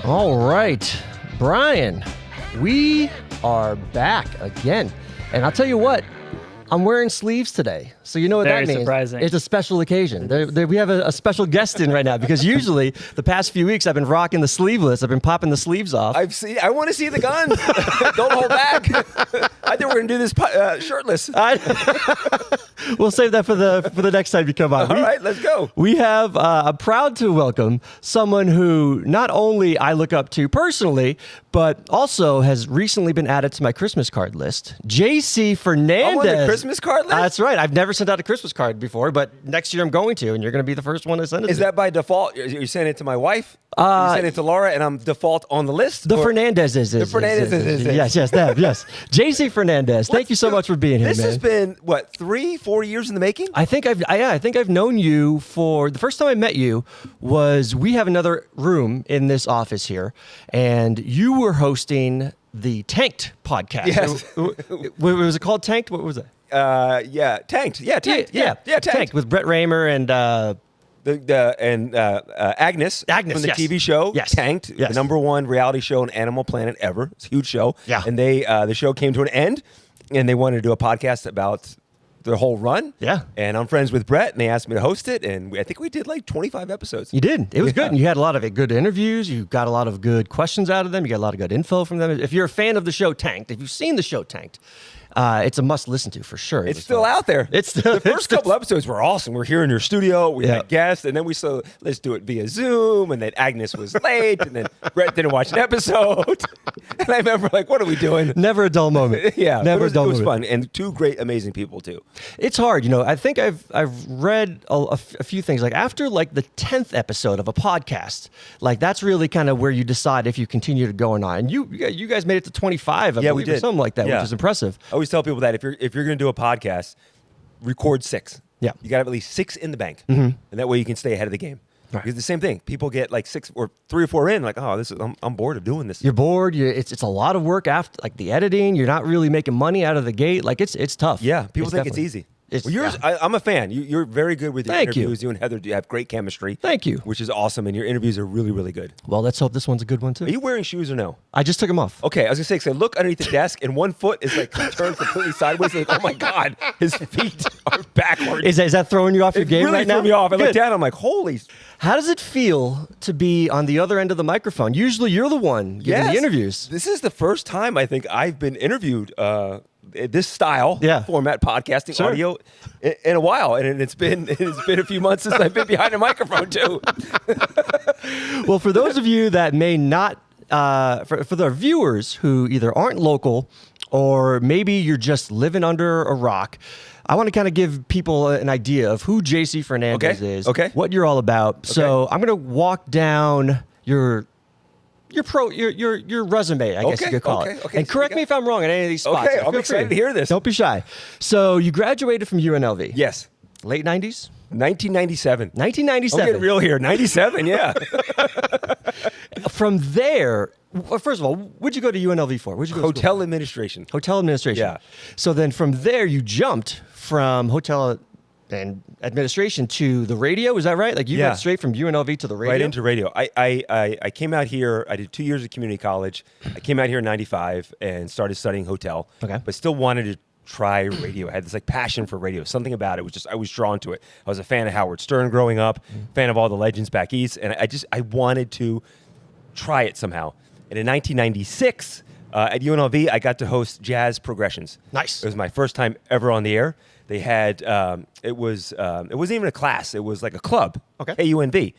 All right, Brian, we are back again. And I'll tell you what, I'm wearing sleeves today. So you know what Very that means. surprising. It's a special occasion. We have a special guest in right now because usually the past few weeks I've been rocking the sleeveless. I've been popping the sleeves off. I want to see the gun. Don't hold back. I think we're going to do this shirtless. We'll save that for the next time you come on. All right, let's go. We have I'm proud to welcome someone who not only I look up to personally, but also has recently been added to my Christmas card list. JC Fernandez. I'm on the Christmas card list? That's right. I've never sent out a Christmas card before, but next year I'm going to, and you're going to be the first one to send it Is to. that by default? You're sending it to my wife? You send it to Laura, and I'm default on the list? The Fernandez is. The Fernandez is. Yes, that, yes. JC Fernandez, thank you so much for being here, This man. has been, what, 3-4 years in the making? I think I've known you for the first time I met you was we have another room in this office here, and you were hosting the Tanked podcast. Yes. What was it called? Tanked? What was it? Yeah, Tanked. Yeah, Tanked. Yeah, Tanked with Brett Raymer and Agnes from the yes. TV show Tanked, Yes. the number one reality show on Animal Planet ever. It's a huge show. Yeah. And the show came to an end, and they wanted to do a podcast about the whole run. Yeah. And I'm friends with Brett, and they asked me to host it, and I think we did like 25 episodes. You did. It was good. And you had a lot of good interviews. You got a lot of good questions out of them. You got a lot of good info from them. If you're a fan of the show Tanked, if you've seen the show Tanked, it's a must listen to for sure. It's still out there. It's still, the first couple episodes were awesome. We're here in your studio. We Yeah. had guests, and then we said, let's do it via Zoom. And then Agnes was late, and then Brett didn't watch an episode. And I remember, like, what are we doing? Never a dull moment. Yeah, never it was, a dull it was moment. fun, and two great, amazing people too. It's hard, you know. I think I've read a few things. Like after like the 10th episode of a podcast, like that's really kind of where you decide if you continue to go or not. And you guys made it to 25, I Yeah, believe, we or did. something like that, Yeah. which is impressive. I always tell people that if you're going to do a podcast, record 6. Yeah. You got to have at least 6 in the bank, and that way you can stay ahead of the game. Right. Because the same thing, people get like 6 or 3 or 4 in, like, oh, I'm bored of doing this. You're bored. It's a lot of work after like the editing. You're not really making money out of the gate. Like it's tough. Yeah, people think it's definitely- easy. It's- Well, yours, yeah. I'm a fan. You're very good with your Thank you. interviews. You and Heather do have great chemistry. Thank you. Which is awesome, and your interviews are really, really good. Well, let's hope this one's a good one Are too. you wearing shoes or no? I just took them off. Okay, I was gonna say, because I look underneath the desk, and one foot is like turned completely sideways. Like, oh my god, his feet are backwards. Is that throwing you off your It game really right now? threw me off. I Good. looked down. I'm like, holy. How does it feel to be on the other end of the microphone? Usually, you're the one giving Yes. the interviews. This is the first time I think I've been interviewed this style format, podcasting, Sure. audio, in a while, and it's been a few months since I've been behind a microphone too. Well, for those of you that may not, for the viewers who either aren't local or maybe you're just living under a rock, I want to kind of give people an idea of who JC Fernandez is, what you're all about. So I'm going to walk down your resume, I guess you could call it. Okay. And correct me if I'm wrong at any of these spots. Okay, So I'm feel excited free. to hear this. Don't be shy. So you graduated from UNLV. Yes. Late 90s? 1997. 1997. I'm getting real here. 97, yeah. From there, well, first of all, what'd you go to UNLV for? What'd you go to school Hotel for? administration. Hotel administration. Yeah. So then from there, you jumped from hotel and administration to the radio. Is that right? Like you Yeah. went straight from UNLV to the radio? Right into radio. I came out here. I did 2 years of community college. I came out here in 95 and started studying hotel. Okay. But still wanted to try radio. I had this like passion for radio. Something about it was just I was drawn to it. I was a fan of Howard Stern growing up, fan of all the legends back east, and I wanted to try it somehow. And in 1996 at UNLV, I got to host Jazz Progressions. Nice. It was my first time ever on the air. They had it wasn't even a class. It was like a club. Okay. KUNV,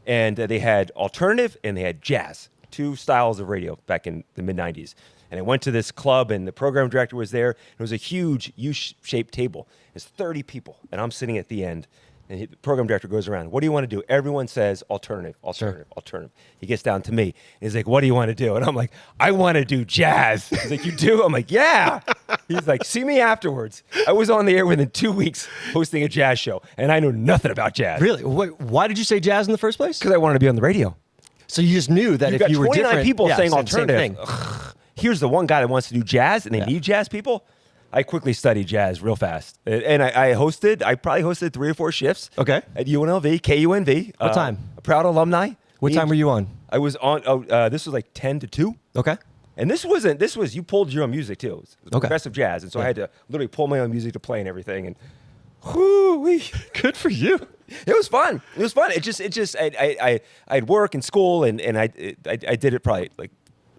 and they had alternative and they had jazz. 2 styles of radio back in the mid 90s. And I went to this club, and the program director was there. It was a huge U-shaped table. It's 30 people, and I'm sitting at the end. And the program director goes around. What do you want to do? Everyone says alternative. Alternative. He gets down to me. And he's like, what do you want to do? And I'm like, I want to do jazz. He's like, you do? I'm like, yeah. He's like, see me afterwards. I was on the air within 2 weeks hosting a jazz show, and I know nothing about jazz. Really? Why did you say jazz in the first place? Because I wanted to be on the radio. So you just knew that if you were different. You've got 29 people saying same alternative. thing. Ugh. Here's the one guy that wants to do jazz, and they need jazz people. I quickly studied jazz real fast. And I probably hosted 3 or 4 shifts. Okay. At UNLV, KUNV. What time? A proud alumni. What time were you on? I was on. This was like 10 to 2. Okay. And this was you pulled your own music too. It was Okay. progressive jazz, and so I had to literally pull my own music to play and everything. And whoo-wee. Good for you. It was fun. It was fun. I'd work and school, and I did it probably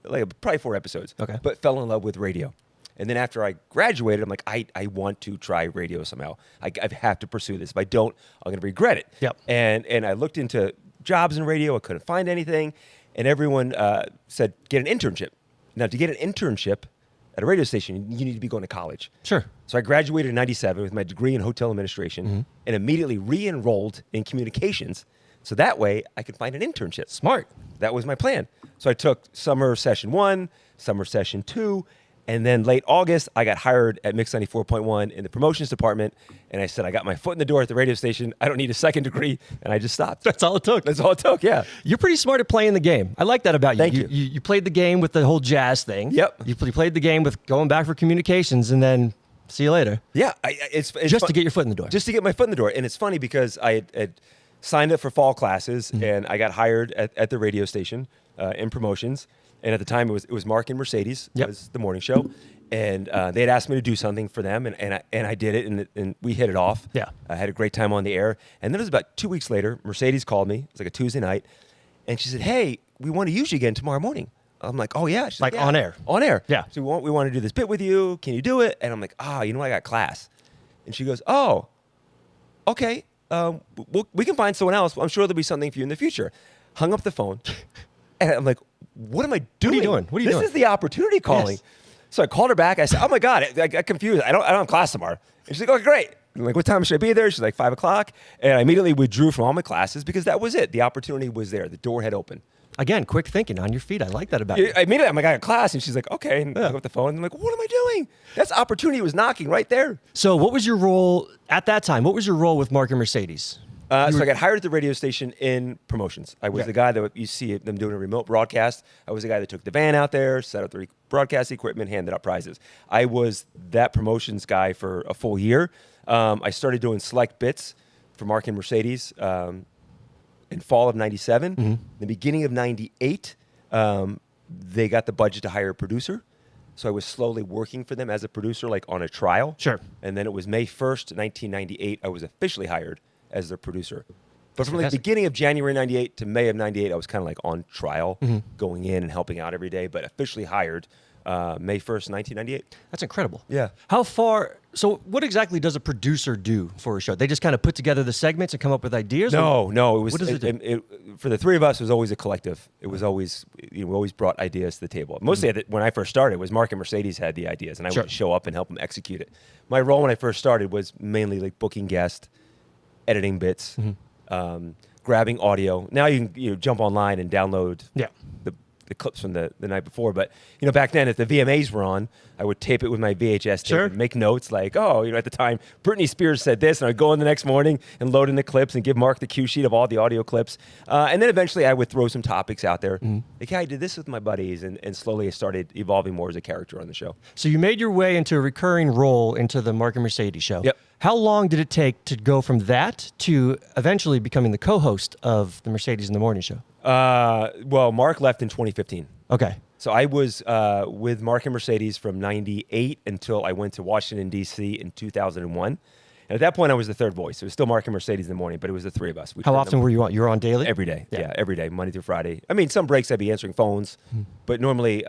probably 4 episodes. Okay. But fell in love with radio. And then after I graduated, I'm like, I want to try radio somehow. I have to pursue this. If I don't, I'm going to regret it. Yep. And I looked into jobs in radio. I couldn't find anything. And everyone said, get an internship. Now, to get an internship at a radio station, you need to be going to college. Sure. So I graduated in 97 with my degree in hotel administration and immediately re-enrolled in communications. So that way I could find an internship. Smart. That was my plan. So I took summer session 1, summer session 2, and then late August, I got hired at Mix 94.1 in the promotions department. And I said, I got my foot in the door at the radio station. I don't need a second degree. And I just stopped. That's all it took. That's all it took, yeah. You're pretty smart at playing the game. I like that about you. Thank you. You played the game with the whole jazz thing. Yep. You played the game with going back for communications and then see you later. Yeah. It's Just to get your foot in the door. Just to get my foot in the door. And it's funny because I had signed up for fall classes and I got hired at the radio station in promotions. And at the time, it was Mark and Mercedes. Yep. Was the morning show. And they had asked me to do something for them, and I did it, and we hit it off. Yeah. I had a great time on the air. And then it was about 2 weeks later, Mercedes called me. It was like a Tuesday night. And she said, hey, we want to use you again tomorrow morning. I'm like, oh, yeah. She's Like yeah. on air? On air. Yeah. So we want to do this bit with you. Can you do it? And I'm like, you know what? I got class. And she goes, oh, okay. We can find someone else. I'm sure there'll be something for you in the future. Hung up the phone. And I'm like, what am I doing? What are you doing? What are you doing? This is the opportunity calling. Yes. So I called her back. I said, oh my God, I got confused. I don't have class tomorrow. And she's like, oh, great. I'm like, what time should I be there? She's like, 5 o'clock. And I immediately withdrew from all my classes because that was it. The opportunity was there. The door had opened. Again, quick thinking on your feet. I like that about you. Immediately, I'm like, I got class. And she's like, okay. And I hung up the phone. And I'm like, what am I doing? That's opportunity was knocking right there. So what was your role at that time? What was your role with Mark and Mercedes? So I got hired at the radio station in promotions. I was the guy that you see them doing a remote broadcast. I was the guy that took the van out there, set up the broadcast equipment, handed out prizes. I was that promotions guy for a full year. I started doing select bits for Mark and Mercedes in fall of 97. The beginning of 98, they got the budget to hire a producer. So I was slowly working for them as a producer, like on a trial. Sure. And then it was May 1st, 1998, I was officially hired as their producer. But from the fantastic. beginning of January 98 to May of 98, I was kind of like on trial, going in and helping out every day, but officially hired May 1st, 1998. That's incredible. Yeah. How far? So what exactly does a producer do for a show? They just kind of put together the segments and come up with ideas? No. It was What does it do? for the three of us, it was always a collective. It was always, we always brought ideas to the table. Mostly when I first started, it was Mark and Mercedes had the ideas, and I would show up and help them execute it. My role when I first started was mainly like booking guests, editing bits, grabbing audio. Now you can jump online and download the clips from the night before. But back then, if the VMAs were on, I would tape it with my VHS tape and make notes like, at the time, Britney Spears said this, and I'd go in the next morning and load in the clips and give Mark the cue sheet of all the audio clips. And then eventually I would throw some topics out there. Like, hey, I did this with my buddies, and slowly I started evolving more as a character on the show. So you made your way into a recurring role into the Mark and Mercedes show. Yep. How long did it take to go from that to eventually becoming the co-host of the Mercedes in the Morning show? Well, Mark left in 2015. Okay. So I was with Mark and Mercedes from 98 until I went to Washington, D.C. in 2001. And at that point, I was the third voice. It was still Mark and Mercedes in the morning, but it was the three of us. How often were you on? You were on daily? Every day. Yeah, every day, Monday through Friday. I mean, some breaks I'd be answering phones, but normally,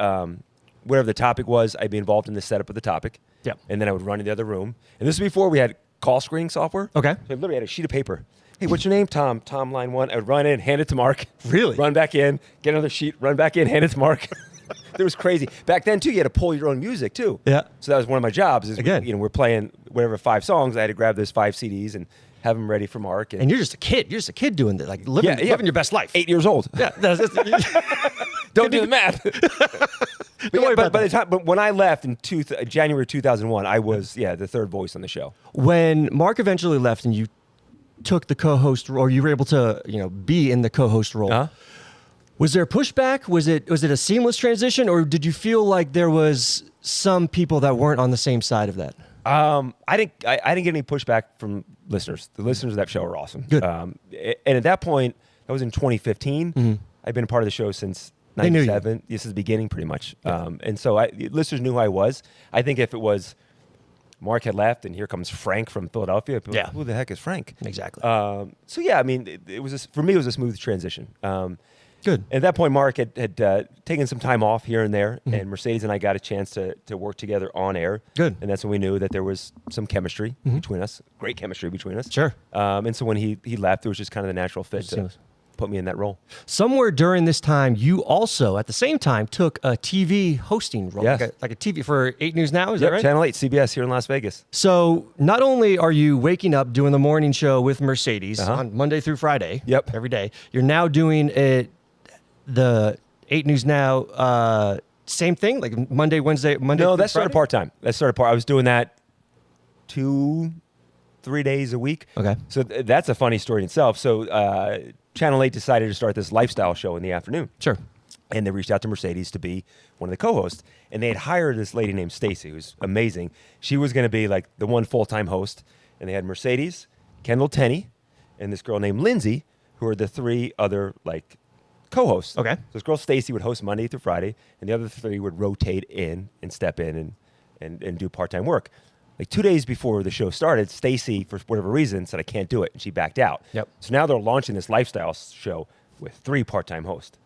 whatever the topic was, I'd be involved in the setup of the topic. Yep. And then I would run in the other room. And this was before we had call screening software. Okay. So I literally had a sheet of paper. Hey, what's your name? Tom. Tom, line 1. I would run in, hand it to Mark. Really? Run back in, get another sheet, run back in, hand it to Mark. It was crazy. Back then, too, you had to pull your own music, too. Yeah. So that was one of my jobs. Is Again. we're playing whatever 5 songs. I had to grab those 5 CDs and have them ready for Mark. And you're just a kid. You're just a kid doing that, like living your best life. 8 years old. Yeah. Don't do the math. But when I left in January 2001, I was the third voice on the show. When Mark eventually left and you took the co-host, or you were able to be in the co-host role, was there pushback? Was it a seamless transition, or did you feel like there was some people that weren't on the same side of that? I didn't get any pushback from listeners. The listeners of that show are awesome. Good. And at that point, That was in 2015. I've been a part of the show since They knew you. 97. This is the beginning, pretty much. And so listeners knew who I was. I think if it was Mark had left and here comes Frank from Philadelphia, people were like, who the heck is Frank? Exactly. So yeah, I mean, it was for me, it was a smooth transition. Good. At that point, Mark had taken some time off here and there, and Mercedes and I got a chance to work together on air. Good. And that's when we knew that there was some chemistry between us, great chemistry between us. Sure. And so when he left, it was just kind of the natural fit to put me in that role. Somewhere during this time, you also, at the same time, took a TV hosting role. Yes. Like a TV for 8 News Now, is that right? Channel 8, CBS here in Las Vegas. So not only are you waking up doing the morning show with Mercedes on Monday through Friday, every day, you're now doing the 8 News Now, same thing, like Monday, Wednesday, Monday. No, through that started Friday? part-time. I was doing that 2-3 days a week. Okay. So that's a funny story in itself. So Channel 8 decided to start this lifestyle show in the afternoon. Sure. And they reached out to Mercedes to be one of the co-hosts. And they had hired this lady named Stacy, who's amazing. She was going to be like the one full-time host. And they had Mercedes, Kendall Tenney, and this girl named Lindsay, who are the 3 other like co-hosts. Okay. So this girl Stacy would host Monday through Friday, and the other 3 would rotate in and step in and do part-time work. Like 2 days before the show started, Stacy, for whatever reason, said, I can't do it, and she backed out. Yep. So now they're launching this lifestyle show with 3 part-time hosts.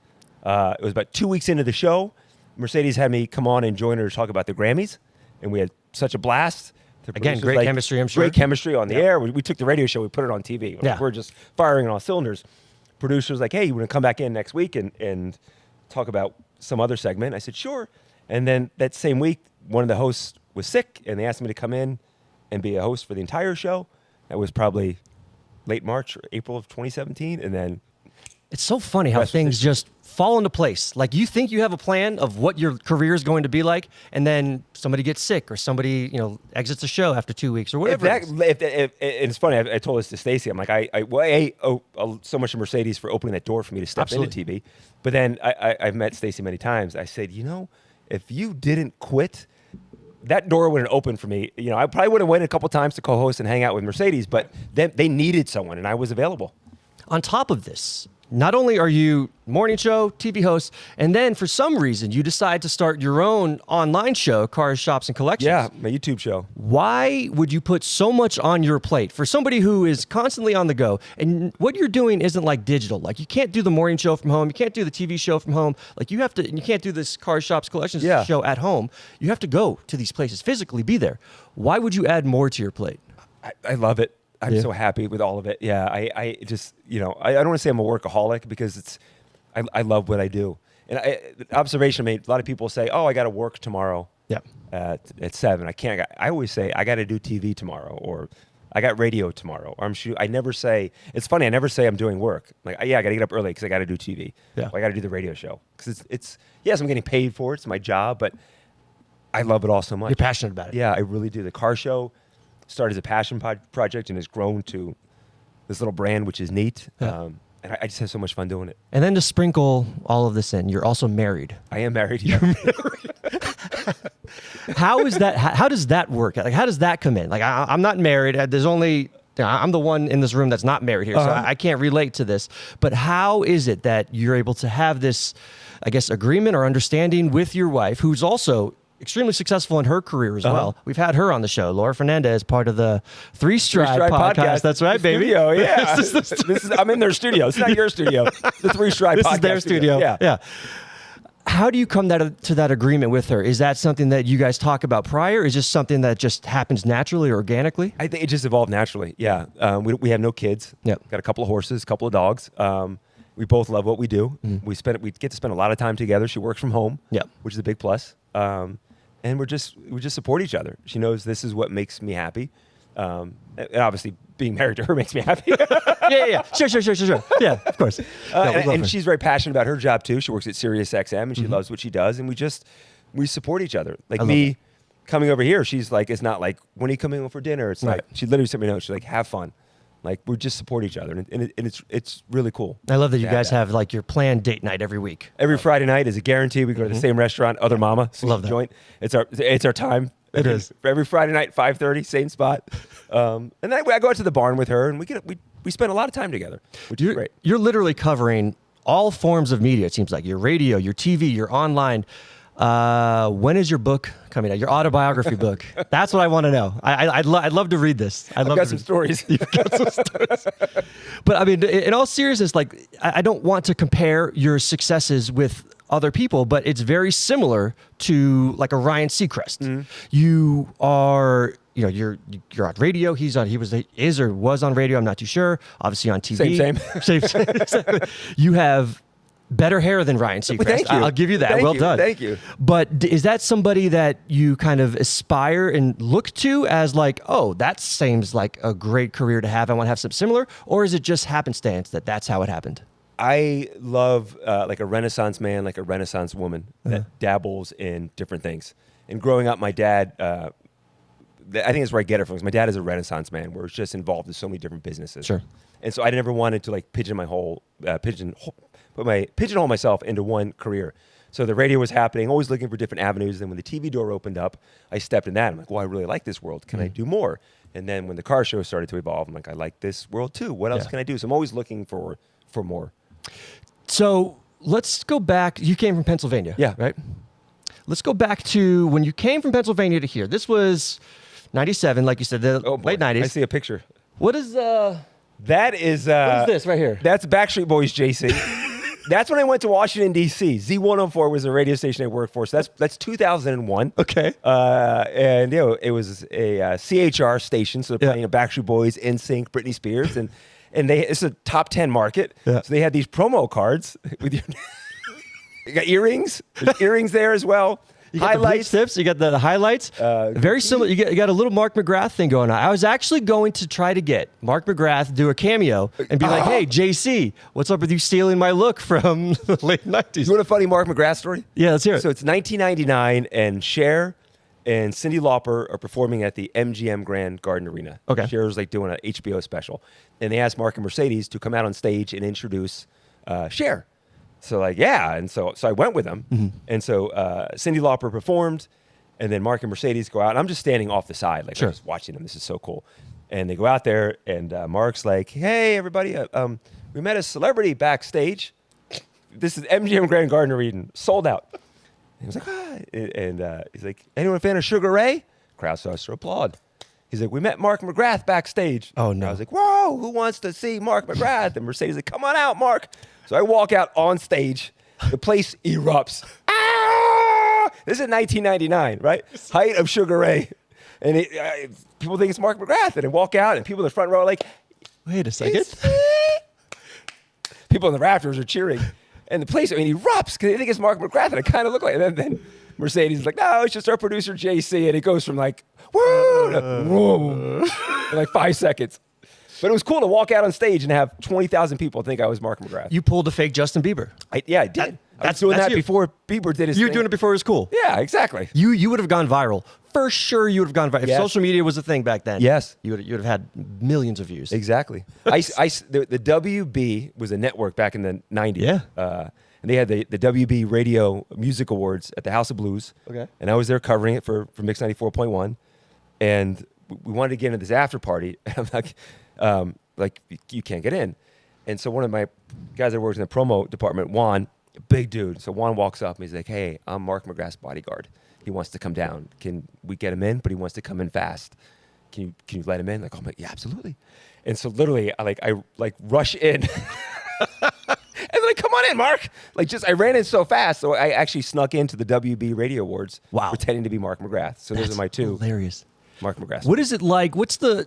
It was about 2 weeks into the show. Mercedes had me come on and join her to talk about the Grammys, and we had such a blast. Again, great chemistry, I'm sure. Great chemistry on the air. We took the radio show, we put it on TV. Yeah. We're just firing on all cylinders. Producer's like, hey, you want to come back in next week and talk about some other segment? I said, sure. And then that same week, one of the hosts was sick, and they asked me to come in and be a host for the entire show. That was probably late March or April of 2017. And then it's so funny how things just fall into place. Like you think you have a plan of what your career is going to be like, and then somebody gets sick or somebody, exits the show after 2 weeks or whatever. And it's funny, I told this to Stacy. I'm like, I owe so much to Mercedes for opening that door for me to step into TV. But then I've met Stacy many times. I said, if you didn't quit, that door wouldn't open for me. I probably would have went a couple times to co-host and hang out with Mercedes, but they needed someone, and I was available. On top of this, not only are you morning show, TV host, and then for some reason you decide to start your own online show, Cars, Shops, and Collections. Yeah, my YouTube show. Why would you put so much on your plate for somebody who is constantly on the go? And what you're doing isn't like digital. Like you can't do the morning show from home. You can't do the TV show from home. Like you can't do this Cars, Shops, Collections show at home. You have to go to these places, physically be there. Why would you add more to your plate? I love it. I'm so happy with all of it. Yeah, I just, I don't want to say I'm a workaholic because I love what I do. And the observation I made, a lot of people say, oh, I got to work tomorrow at 7. I always say, I got to do TV tomorrow, or I got radio tomorrow. Or I never say, it's funny, I never say I'm doing work. Like, I got to get up early because I got to do TV. Yeah. Or I got to do the radio show. Because yes, I'm getting paid for it. It's my job, but I love it all so much. You're passionate about it. Yeah, I really do. The car show started as a passion project and has grown to this little brand, which is neat. Yeah. And I just have so much fun doing it. And then to sprinkle all of this in, you're also married. I am married. Yeah. How is that? How does that work? Like, how does that come in? Like, I'm not married. There's only, I'm the one in this room that's not married here, so I can't relate to this. But how is it that you're able to have this, I guess, agreement or understanding with your wife, who's also extremely successful in her career as well? We've had her on the show, Laura Fernandez, part of the Three Stride podcast. That's right, baby. Studio, yeah. I'm in their studio. It's not your studio. The Three Stride podcast. This is their studio. Yeah. How do you come to that agreement with her? Is that something that you guys talk about prior? Is this something that just happens naturally or organically? I think it just evolved naturally. Yeah. We have no kids. Yep. Got a couple of horses, a couple of dogs. We both love what we do. We get to spend a lot of time together. She works from home, which is a big plus. And we just support each other. She knows this is what makes me happy. And obviously, being married to her makes me happy. Yeah. Sure. Yeah, of course. And she's very passionate about her job too. She works at Sirius XM, and she loves what she does. And we support each other. Like me coming over here, she's like, it's not like, when are you coming over for dinner? It's like, she literally sent me a note. She's like, have fun. Like, we just support each other, and it's really cool. I love that you guys have like your planned date night every week. Every Friday night is a guarantee. We go to the same restaurant, Other Mama. Love that. Joint. It's our time It is. Every Friday night, 5:30, same spot. And then I go out to the barn with her, and we spend a lot of time together, which is great. You're literally covering all forms of media. It seems like your radio, your TV, your online. When is your book coming out? Your autobiography book? That's what I want to know. I'd love to read this. I've got some stories. You've got some stories. But I mean, in all seriousness, like I don't want to compare your successes with other people, but it's very similar to like a Ryan Seacrest. Mm-hmm. You are, you're on radio. He was on radio. I'm not too sure. Obviously on TV. Same. Exactly. You have better hair than Ryan Seacrest. Well, thank you. I'll give you that. Well done. Thank you. But is that somebody that you kind of aspire and look to as like, oh, that seems like a great career to have. I want to have something similar. Or is it just happenstance that that's how it happened? I love like a Renaissance man, like a Renaissance woman that dabbles in different things. And growing up, my dad, I think that's where I get it from, because my dad is a Renaissance man where it's just involved in so many different businesses. Sure. And so I never wanted to like pigeonhole myself into one career. So the radio was happening, always looking for different avenues. And when the TV door opened up, I stepped in that. I'm like, well, I really like this world. Can I do more? And then when the car show started to evolve, I'm like, I like this world too. What else can I do? So I'm always looking for more. So let's go back. You came from Pennsylvania, right? Let's go back to when you came from Pennsylvania to here. This was 97, like you said, the late 90s. I see a picture. What is That is... what is this right here? That's Backstreet Boys, JC. That's when I went to Washington, D.C. Z104 was a radio station I worked for. So that's 2001. Okay. And it was a CHR station, so they're playing Backstreet Boys, NSYNC, Britney Spears, and it's a top 10 market. Yeah. So they had these promo cards with you got earrings. There's earrings there as well. You got highlights. The tips. You got the highlights. Very similar. You got a little Mark McGrath thing going on. I was actually going to try to get Mark McGrath do a cameo and be like, "Hey, JC, what's up with you stealing my look from the late 90s?" You want a funny Mark McGrath story? Yeah, let's hear it. So it's 1999, and Cher and Cyndi Lauper are performing at the MGM Grand Garden Arena. Okay. Cher's like doing an HBO special, and they asked Mark and Mercedes to come out on stage and introduce Cher. So and so I went with them, and so Cyndi Lauper performed, and then Mark and Mercedes go out, and I'm just standing off the side, like I'm just watching them. This is so cool, and they go out there, and Mark's like, "Hey, everybody, we met a celebrity backstage. This is MGM Grand Garden Arena, sold out." And he was like, and he's like, "Anyone a fan of Sugar Ray?" Crowd starts to applaud. He's like, "We met Mark McGrath backstage." Oh no! And I was like, "Whoa, who wants to see Mark McGrath?" And Mercedes like, "Come on out, Mark." So I walk out on stage. The place erupts. Ah! This is 1999, right? Height of Sugar Ray. And people think it's Mark McGrath. And I walk out, and people in the front row are like, "Wait a second." People in the rafters are cheering. And the place, erupts because they think it's Mark McGrath. And I kind of look like it. And then Mercedes is like, "No, it's just our producer, JC." And it goes from like, woo, to whoa, in like 5 seconds. But it was cool to walk out on stage and have 20,000 people think I was Mark McGrath. You pulled a fake Justin Bieber. I did. I was doing that before Bieber did his thing. You were doing it before it was cool. Yeah, exactly. You would have gone viral. For sure you would have gone viral. If social media was a thing back then, yes, you would have had millions of views. Exactly. The WB was a network back in the 90s. Yeah. And they had the WB Radio Music Awards at the House of Blues. Okay. And I was there covering it for Mix 94.1. And we wanted to get into this after party. And I'm like, you can't get in. And so one of my guys that works in the promo department, Juan, a big dude. So Juan walks up and he's like, "Hey, I'm Mark McGrath's bodyguard. He wants to come down. Can we get him in? But he wants to come in fast. Can you let him in?" Like, "Oh my, yeah, absolutely." And so literally I rush in. And they're like, "Come on in, Mark." I ran in so fast. So I actually snuck into the WB Radio Awards. Wow. Pretending to be Mark McGrath. So those are my two. Hilarious. Mark McGrath. What is it like? What's the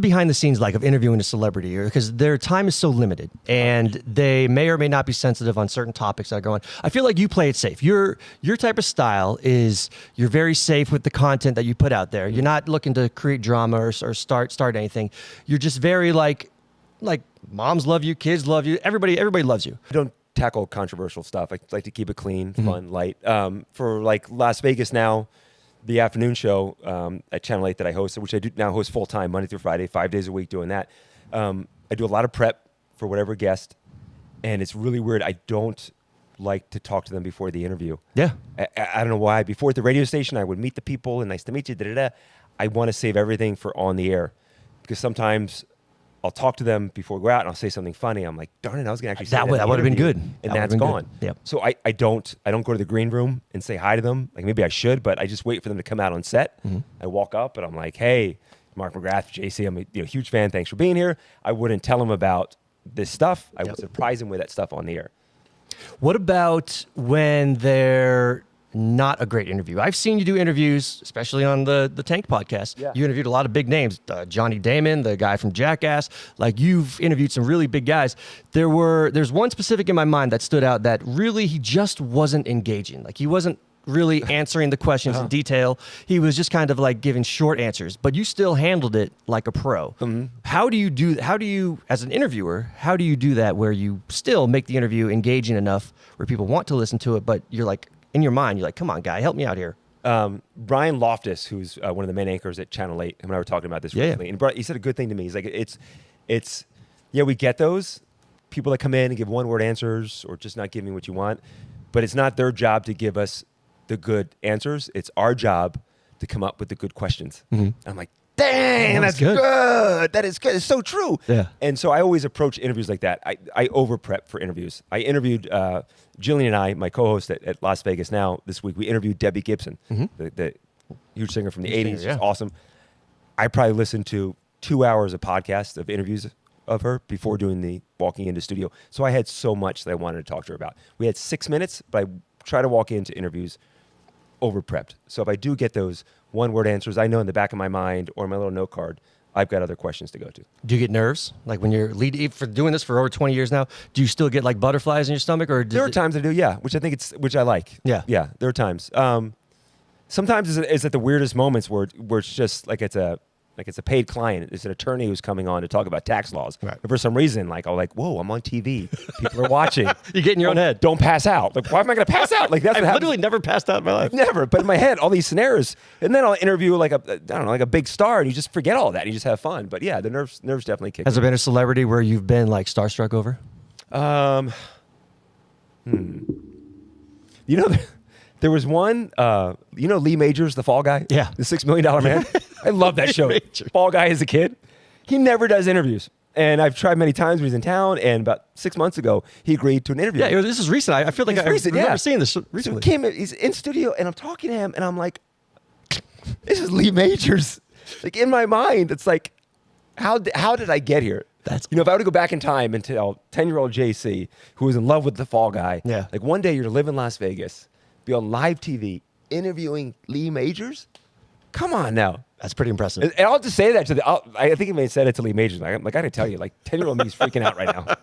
behind the scenes like of interviewing a celebrity? Because their time is so limited and they may or may not be sensitive on certain topics that are going. I feel like you play it safe. Your type of style is you're very safe with the content that you put out there. You're not looking to create drama or start anything. You're just very like moms love you, kids love you, everybody loves you. I don't tackle controversial stuff. I like to keep it clean, fun, light. For like Las Vegas now, the afternoon show at Channel 8 that I hosted, which I do now host full time, Monday through Friday, 5 days a week doing that. I do a lot of prep for whatever guest, and it's really weird. I don't like to talk to them before the interview. Yeah. I don't know why. Before at the radio station, I would meet the people and nice to meet you. I want to save everything for on the air because sometimes I'll talk to them before we go out and I'll say something funny. I'm like, darn it, I was going to actually say that. That would have been good. And that's gone. Yep. So I don't go to the green room and say hi to them. Like maybe I should, but I just wait for them to come out on set. Mm-hmm. I walk up and I'm like, hey, Mark McGrath, JC, I'm a huge fan. Thanks for being here. I wouldn't tell them about this stuff. I would surprise them with that stuff on the air. What about when they're not a great interview? I've seen you do interviews, especially on the Tank podcast. Yeah. You interviewed a lot of big names. Johnny Damon, the guy from Jackass. Like you've interviewed some really big guys. There's one specific in my mind that stood out that really he just wasn't engaging. Like he wasn't really answering the questions in detail. He was just kind of like giving short answers, but you still handled it like a pro. Mm-hmm. How do you, as an interviewer, how do you do that where you still make the interview engaging enough where people want to listen to it, but you're like, in your mind, you're like, come on, guy, help me out here. Brian Loftus, who's one of the main anchors at Channel 8, him and I were talking about this recently, and he said a good thing to me. He's like, it's we get those people that come in and give one-word answers or just not giving what you want, but it's not their job to give us the good answers. It's our job to come up with the good questions. Mm-hmm. I'm like, dang, that's good. That is good. It's so true. Yeah. And so I always approach interviews like that. I over-prep for interviews. I interviewed Jillian and I, my co-host at Las Vegas Now this week, we interviewed Debbie Gibson, the huge singer from the 80s. She's awesome. I probably listened to 2 hours of podcasts of interviews of her before doing the walking into studio. So I had so much that I wanted to talk to her about. We had 6 minutes, but I try to walk into interviews over-prepped. So if I do get those one-word answers, I know in the back of my mind or my little note card, I've got other questions to go to. Do you get nerves? Like when you're for doing this for over 20 years now, do you still get like butterflies in your stomach? Or there are times I do, yeah, which I like. Yeah. Yeah, there are times. Sometimes it's at the weirdest moments where it's just like it's a paid client. It's an attorney who's coming on to talk about tax laws. Right. And for some reason, whoa, I'm on TV. People are watching. You get in your own head. Don't pass out. Like, why am I going to pass out? Like that's I've literally never passed out in my life. Never. But in my head, all these scenarios, and then I'll interview like a big star, and you just forget all that. And you just have fun. But yeah, the nerves definitely kick. Has there been a celebrity where you've been like starstruck over? There was one, Lee Majors, the Fall Guy? Yeah. The $6 Million Man? I love that show. Fall Guy as a kid. He never does interviews. And I've tried many times when he's in town, and about 6 months ago, he agreed to an interview. Yeah, this is recent. I feel like I remember seeing this recently. So he's in studio, and I'm talking to him, and I'm like, this is Lee Majors. Like, in my mind, it's like, how did I get here? If I were to go back in time and tell 10-year-old JC, who was in love with the Fall Guy, like one day you're to live in Las Vegas, be on live TV interviewing Lee Majors? Come on now. That's pretty impressive. And I'll just say that I think he may have said it to Lee Majors. I got to tell you, like 10-year-old me's freaking out right now.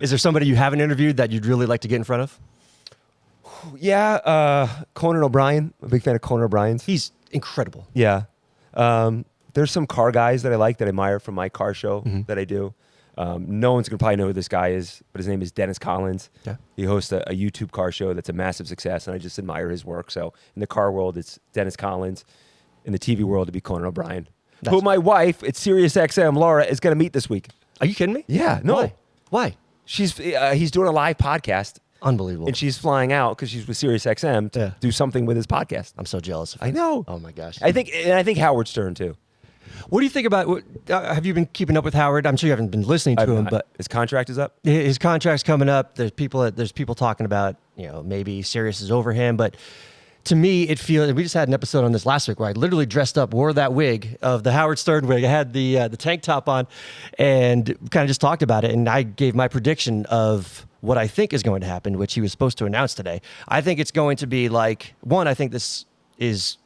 Is there somebody you haven't interviewed that you'd really like to get in front of? Yeah, Conan O'Brien. I'm a big fan of Conan O'Brien's. He's incredible. Yeah. There's some car guys that I like that I admire from my car show that I do. No one's going to probably know who this guy is, but his name is Dennis Collins. Yeah. He hosts a YouTube car show that's a massive success, and I just admire his work. So in the car world, it's Dennis Collins. In the TV world, it'd be Conan O'Brien, who my wife at SiriusXM, Laura, is going to meet this week. Are you kidding me? Yeah. No. Why? He's doing a live podcast. Unbelievable. And she's flying out because she's with SiriusXM to do something with his podcast. I'm so jealous of her. I know. Oh, my gosh. I think Howard Stern, too. What do you think about, have you been keeping up with Howard? I'm sure you haven't been listening to him, but his contract is up? His contract's coming up. There's people talking about, maybe Sirius is over him, but to me, it feels, we just had an episode on this last week where I literally dressed up, wore that wig of the Howard Stern wig. I had the tank top on and kind of just talked about it. And I gave my prediction of what I think is going to happen, which he was supposed to announce today. I think it's going to be like, one, I think this is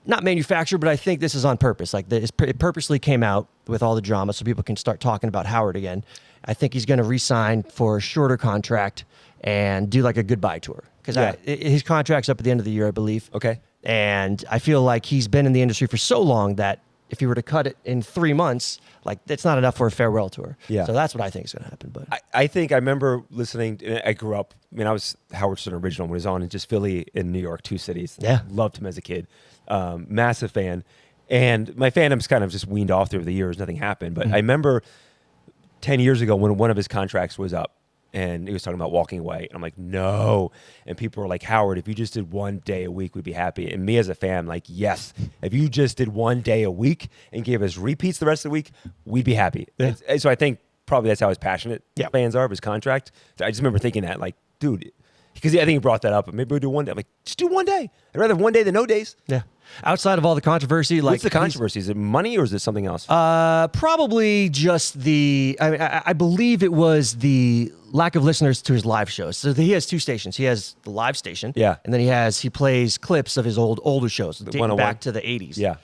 not manufactured, but I think this is on purpose. Like it purposely came out with all the drama so people can start talking about Howard again. I think he's going to re-sign for a shorter contract and do like a goodbye tour. Because his contract's up at the end of the year, I believe. Okay. And I feel like he's been in the industry for so long that if he were to cut it in 3 months, like it's not enough for a farewell tour. Yeah. So that's what I think is going to happen. But I think I remember listening. I grew up. I was Howard Stern original when he was on in just Philly and New York, 2 cities. Yeah. Loved him as a kid. Massive fan. And my fandom's kind of just weaned off through the years. Nothing happened. But I remember 10 years ago when one of his contracts was up, And he was talking about walking away. And I'm like, no. And people were like, Howard, if you just did 1 day a week, we'd be happy. And me as a fan, like, yes, if you just did 1 day a week and gave us repeats the rest of the week, we'd be happy. Yeah. And so I think probably that's how his passionate Yeah. fans are of his contract. I just remember thinking that, like, dude, because I think he brought that up. But maybe we'll do 1 day. I'm like, just do 1 day. I'd rather have 1 day than no days. Yeah. Outside of all the controversy, like What's the controversy? Is it money or is it something else? probably just the. I believe it was the lack of listeners to his live shows. So he has 2 stations. He has the live station, Yeah. and then he plays clips of his older shows dating 101. back to the 80s. Yeah.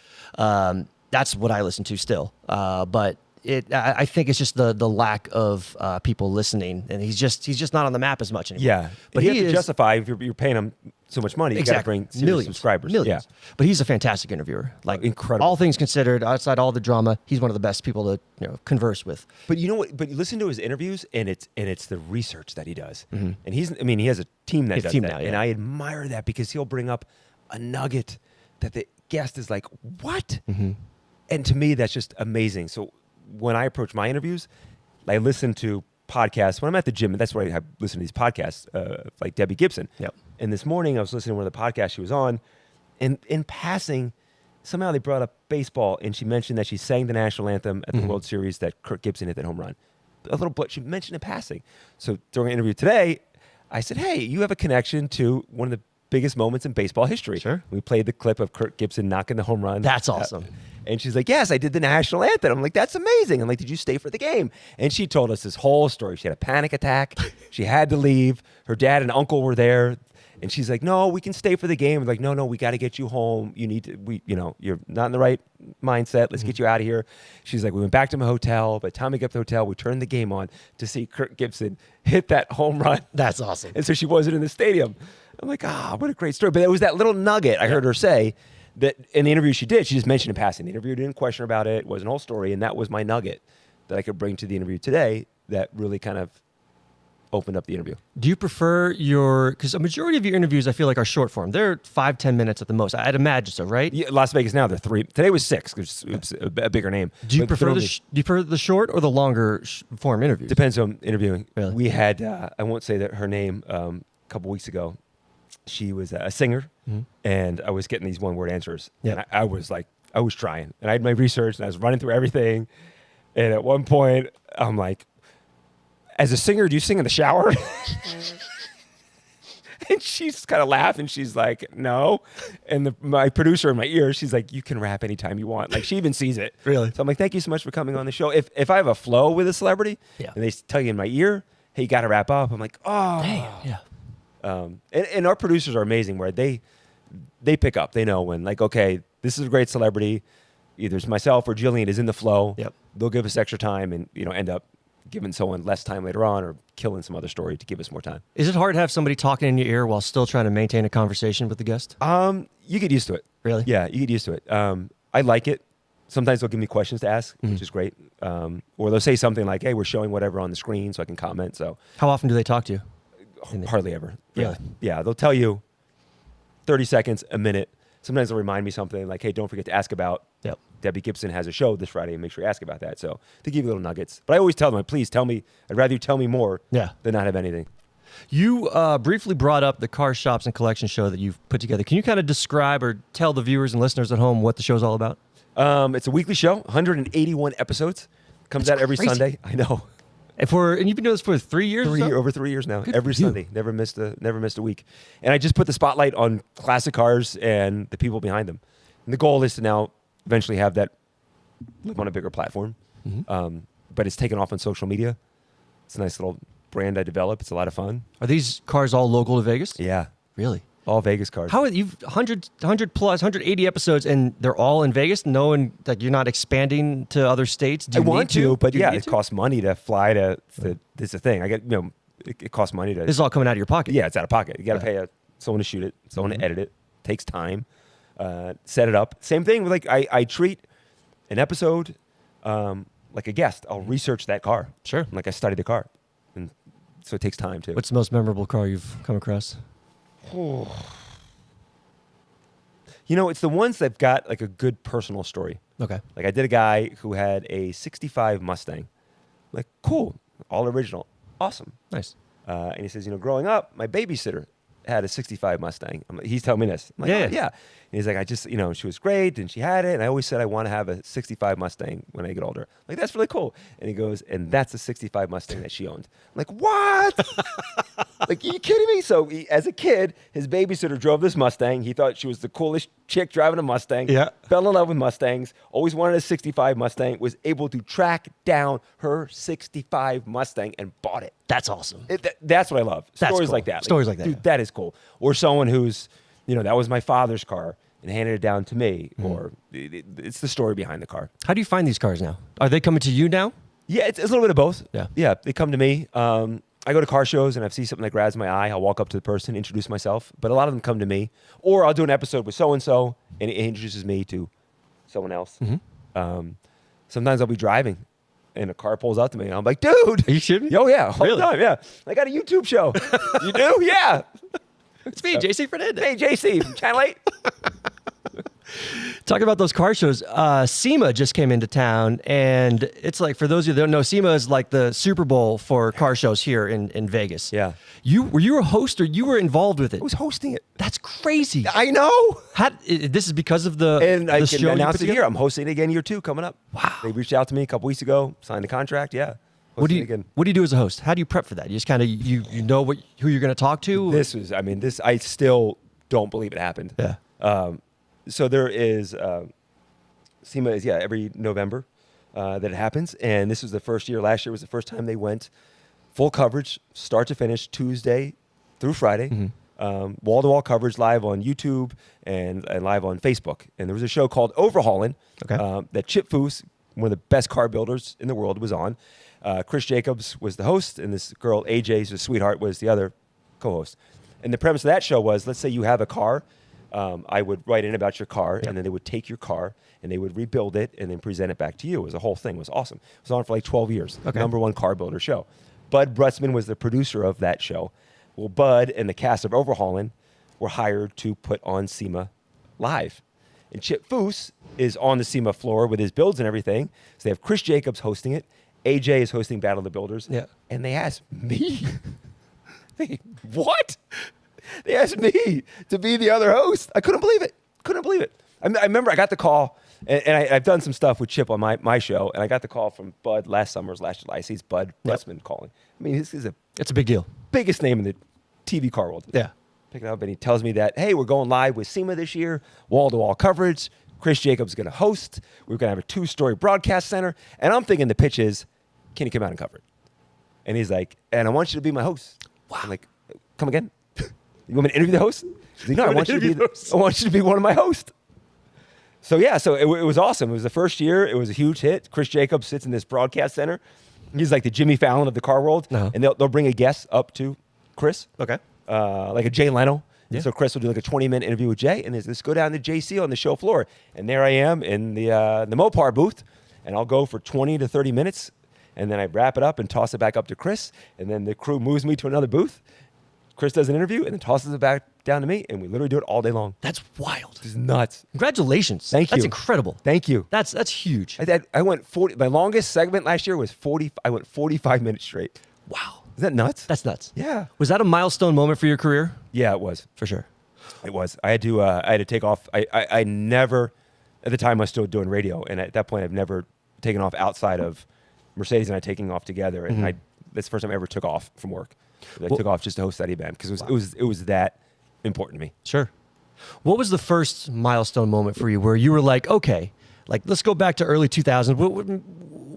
That's what I listen to still. But I think it's just the lack of people listening, and he's just not on the map as much anymore. Yeah. But you he have to is justify if you're paying him so much money. You got to bring serious subscribers. Millions. Yeah. But he's a fantastic interviewer. Like, incredible. All things considered, outside all the drama, he's one of the best people to converse with. But you know what? But you listen to his interviews, and it's the research that he does. And he has a team that does that. now, yeah. And I admire that because he'll bring up a nugget that the guest is like, what? And to me, that's just amazing. So when I approach my interviews, I listen to podcasts. When I'm at the gym, and that's where I listen to these podcasts, like Debbie Gibson. Yep. And this morning, I was listening to one of the podcasts she was on, and in passing, somehow they brought up baseball, and she mentioned that she sang the national anthem at the World Series that Kirk Gibson hit that home run. A little, but she mentioned in passing. So during an interview today, I said, hey, you have a connection to one of the biggest moments in baseball history. Sure. We played the clip of Kirk Gibson knocking the home run. That's awesome. And she's like, yes, I did the national anthem. I'm like, that's amazing. I'm like, did you stay for the game? And she told us this whole story. She had a panic attack. She had to leave. Her dad and uncle were there. And she's like, no, we can stay for the game. I'm like, no, we got to get you home. You need to, you're not in the right mindset. Let's get you out of here. She's like, we went back to my hotel. By the time we got to the hotel, we turned the game on to see Kirk Gibson hit that home run. That's awesome. And so she wasn't in the stadium. I'm like, what a great story. But it was that little nugget I heard her say that in the interview she did. She just mentioned in passing. The interviewer didn't question her about it. It wasn't a whole story. And that was my nugget that I could bring to the interview today that really kind of opened up the interview. Do you prefer because a majority of your interviews I feel like are short form. They're 5-10 minutes at the most. I'd imagine so, right? Yeah, Las Vegas now, they're 3. Today was 6 because it's a bigger name. Do you But prefer normally- do you prefer the short or the longer form interviews? Depends on interviewing. Really? We had, I won't say that her name, a couple weeks ago. She was a singer, and I was getting these one-word answers. Yep. And I was trying. And I had my research, and I was running through everything. And at one point, I'm like, as a singer, do you sing in the shower? And she's kind of laughed, and she's like, no. And my producer in my ear, she's like, you can rap anytime you want. Like, she even sees it. Really? So I'm like, thank you so much for coming on the show. If I have a flow with a celebrity, Yeah. and they tell you in my ear, hey, you got to wrap up. I'm like, oh. Damn, yeah. And our producers are amazing where they pick up. They know when, like, okay, this is a great celebrity. Either it's myself or Jillian is in the flow. Yep. They'll give us extra time and, end up giving someone less time later on or killing some other story to give us more time. Is it hard to have somebody talking in your ear while still trying to maintain a conversation with the guest? You get used to it. Really? Yeah, you get used to it. I like it. Sometimes they'll give me questions to ask, which is great. Or they'll say something like, hey, we're showing whatever on the screen so I can comment. So How often do they talk to you? hardly ever. Really? Yeah, they'll tell you 30 seconds, a minute. Sometimes they'll remind me something like, hey, don't forget to ask about Yep. Debbie Gibson has a show this Friday and make sure you ask about that. So they give you little nuggets. But I always tell them, please tell me, I'd rather you tell me more Yeah. than not have anything. You briefly brought up the Car Shops and Collection show that you've put together. Can you kind of describe or tell the viewers and listeners at home what the show's all about? It's a weekly show, 181 episodes. Comes out every crazy. Sunday. I know. And you've been doing this for 3 years? or so? Over 3 years now. Good Every for you. Sunday. Never missed a week. And I just put the spotlight on classic cars and the people behind them. And the goal is to now eventually have that live on a bigger platform. But it's taken off on social media. It's a nice little brand I developed. It's a lot of fun. Are these cars all local to Vegas? Yeah. Really? All Vegas cars. How you've 100 plus 180 episodes and they're all in Vegas, knowing that you're not expanding to other states? Do I you want need to, but Do you yeah, need it to? costs money to fly to this is the thing. I get, it costs money to. This is all coming out of your pocket. Yeah, it's out of pocket. You got to pay someone to shoot it, someone to edit it. Takes time. Set it up. Same thing with I treat an episode like a guest. I'll research that car. Sure. Like I study the car, and so it takes time too. What's the most memorable car you've come across? It's the ones that've got like a good personal story. Okay. Like I did a guy who had a '65 Mustang. Like cool, all original, awesome. Nice. And he says, growing up, my babysitter had a 65 Mustang. He's telling me this. I'm like, Yeah. oh, yeah. And he's like, I just, she was great and she had it. And I always said I want to have a 65 Mustang when I get older. Like, that's really cool. And he goes, and that's a 65 Mustang that she owned. I'm like, what? Like, are you kidding me? So as a kid, his babysitter drove this Mustang. He thought she was the coolest chick driving a Mustang. Yeah. Fell in love with Mustangs. Always wanted a 65 Mustang. Was able to track down her 65 Mustang and bought it. That's awesome. That's what I love. That's Stories cool. like that. Stories like that, Dude, yeah. that is cool. Or someone who's, that was my father's car and handed it down to me. Or it's the story behind the car. How do you find these cars now? Are they coming to you now? Yeah, it's a little bit of both. Yeah. Yeah, they come to me. I go to car shows and I see something that grabs my eye. I'll walk up to the person, introduce myself. But a lot of them come to me. Or I'll do an episode with so-and-so and it introduces me to someone else. Sometimes I'll be driving and a car pulls up to me and I'm like, dude. Are you shitting me? Oh, yeah. All Really? the time, yeah. I got a YouTube show. You do? Yeah. It's me, JC Fernandez. Hey, JC from Channel 8. Talking about those car shows, SEMA just came into town, and it's like, for those of you that don't know, SEMA is like the Super Bowl for car shows here in Vegas. Yeah. Were you a host, or you were involved with it? I was hosting it. That's crazy. I know. This is because of the And I the can show you announce put it together? here. I'm hosting it again year 2 coming up. Wow. They reached out to me a couple weeks ago, signed a contract. Yeah. What do Hosting it again. you do as a host? How do you prep for that? You just kind of you know who you're going to talk to. This I still don't believe it happened. Yeah. So there is SEMA is every November that it happens, and this was the first year. Last year was the first time they went full coverage, start to finish, Tuesday through Friday, wall-to-wall coverage live on YouTube and live on Facebook. And there was a show called Overhauling that Chip Foose, one of the best car builders in the world, was on. Chris Jacobs was the host, and this girl AJ, who's a sweetheart, was the other co-host. And the premise of that show was, let's say you have a car. I would write in about your car, and then they would take your car, and they would rebuild it, and then present it back to you. It was a whole thing. It was awesome. It was on for like 12 years. Okay. #1 car builder show. Bud Brutzman was the producer of that show. Well, Bud and the cast of Overhauling were hired to put on SEMA live. And Chip Foose is on the SEMA floor with his builds and everything. So they have Chris Jacobs hosting it. AJ is hosting Battle of the Builders. Yeah. And they asked me. What? They asked me to be the other host. I couldn't believe it. I remember I got the call, and I've done some stuff with Chip on my show, and I got the call from Bud last July. I see Bud Brutzman calling. I mean, this is It's a big deal. biggest name in the TV car world. Yeah. Pick it up, and he tells me that, hey, we're going live with SEMA this year, wall-to-wall coverage. Chris Jacobs is going to host. We're going to have a 2-story broadcast center. And I'm thinking the pitch is, can you come out and cover it? And he's like, and I want you to be my host. Wow. I'm like, come again? You want me to interview the host? He's like, no, I want you to be one of my hosts. So yeah, it was awesome. It was the first year. It was a huge hit. Chris Jacobs sits in this broadcast center. He's like the Jimmy Fallon of the car world. And they'll bring a guest up to Chris. Okay. Like a Jay Leno. Yeah. So Chris will do like a 20-minute interview with Jay, and let's go down to JC on the show floor. And there I am in the Mopar booth, and I'll go for 20 to 30 minutes, and then I wrap it up and toss it back up to Chris, and then the crew moves me to another booth. Chris does an interview and then tosses it back down to me, and we literally do it all day long. That's wild. It's nuts. Congratulations. Thank you. That's incredible. Thank you. That's huge. I went 40. My longest segment last year was 40. I went 45 minutes straight. Wow. Is that nuts? That's nuts. Yeah. Was that a milestone moment for your career? Yeah, it was. For sure. It was. I had to take off. I never, at the time I was still doing radio, and at that point I've never taken off outside of Mercedes and I taking off together, and that's the first time I ever took off from work. I took off just to host that event because it was that important to me. Sure. What was the first milestone moment for you where you were like, okay, like let's go back to early 2000s,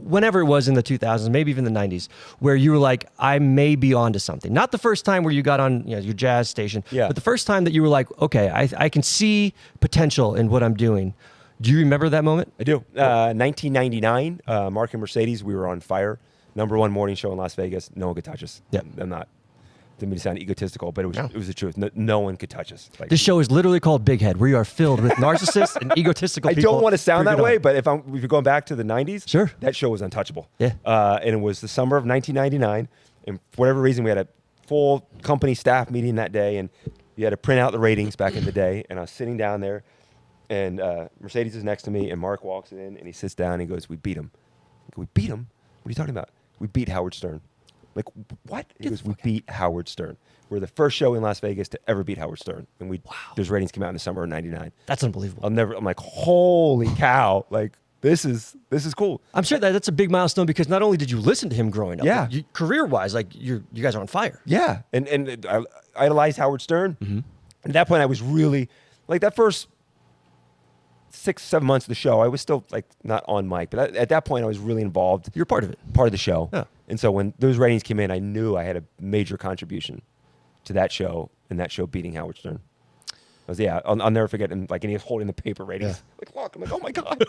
whenever it was in the 2000s, maybe even the 90s, where you were like, I may be onto something. Not the first time where you got on your jazz station, but the first time that you were like, okay, I can see potential in what I'm doing. Do you remember that moment? I do. 1999, Mark and Mercedes, we were on fire. #1 morning show in Las Vegas. No one could touch us. Yeah. I'm not. Didn't mean to sound egotistical, but it was the truth. No one could touch us. Like, This show is literally called Big Head. We are filled with narcissists and egotistical I people. don't want to sound Bring that it way, on. but if you're going back to the 90s, Sure. that show was untouchable. Yeah. And it was the summer of 1999, and for whatever reason, we had a full company staff meeting that day, and you had to print out the ratings back in the day, and I was sitting down there, and Mercedes is next to me, and Mark walks in, and he sits down, and he goes, we beat him. I go, we beat him? What are you talking about? We beat Howard Stern. Like, what? He goes, we beat Howard Stern. We're the first show in Las Vegas to ever beat Howard Stern. And those ratings came out in the summer of 99. That's unbelievable. I'm like, holy cow. Like, this is cool. I'm sure that's a big milestone because not only did you listen to him growing up, Yeah. but career-wise, like you guys are on fire. Yeah. And I idolized Howard Stern. Mm-hmm. At that point, I was really, like, that first 6-7 months of the show, I was still, like, not on mic. But at that point, I was really involved. You're part of it. Part of the show. Yeah. And so when those ratings came in, I knew I had a major contribution to that show and that show beating Howard Stern. I'll never forget him, like, and he was holding the paper ratings. Yeah. Like, look, I'm like, oh my God.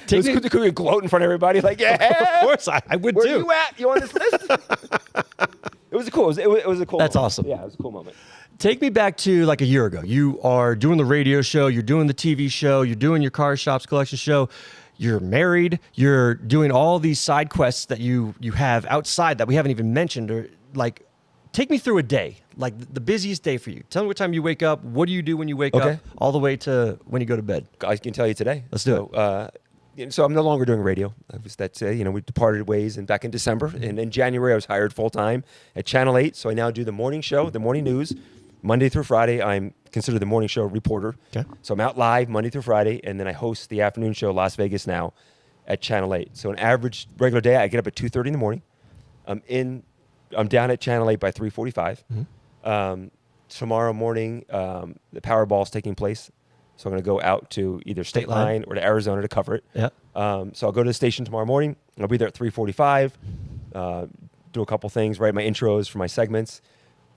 Could we gloat in front of everybody? Like, yeah. Of course, I would Where too. you at? You on this list? It was cool. It was a cool That's moment. awesome. Yeah, it was a cool moment. Take me back to like a year ago. You are doing the radio show, you're doing the TV show, you're doing your car shops collection show. You're married. You're doing all these side quests that you have outside that we haven't even mentioned. Or like, take me through a day, like the busiest day for you. Tell me what time you wake up. What do you do when you wake up, all the way to when you go to bed? I can tell you today. Let's do it. So I'm no longer doing radio. We departed ways and back in December. And in January, I was hired full time at Channel 8. So I now do the morning show, the morning news, Monday through Friday. I'm considered the morning show reporter. Okay. So I'm out live Monday through Friday, and then I host the afternoon show, Las Vegas Now, at Channel 8. So an average regular day, I get up at 2:30 in the morning. I'm down at Channel 8 by 3:45. Mm-hmm. Tomorrow morning, the Powerball is taking place. So I'm going to go out to either State Line or to Arizona to cover it. Yeah. So I'll go to the station tomorrow morning. I'll be there at 3:45. Do a couple things, write my intros for my segments,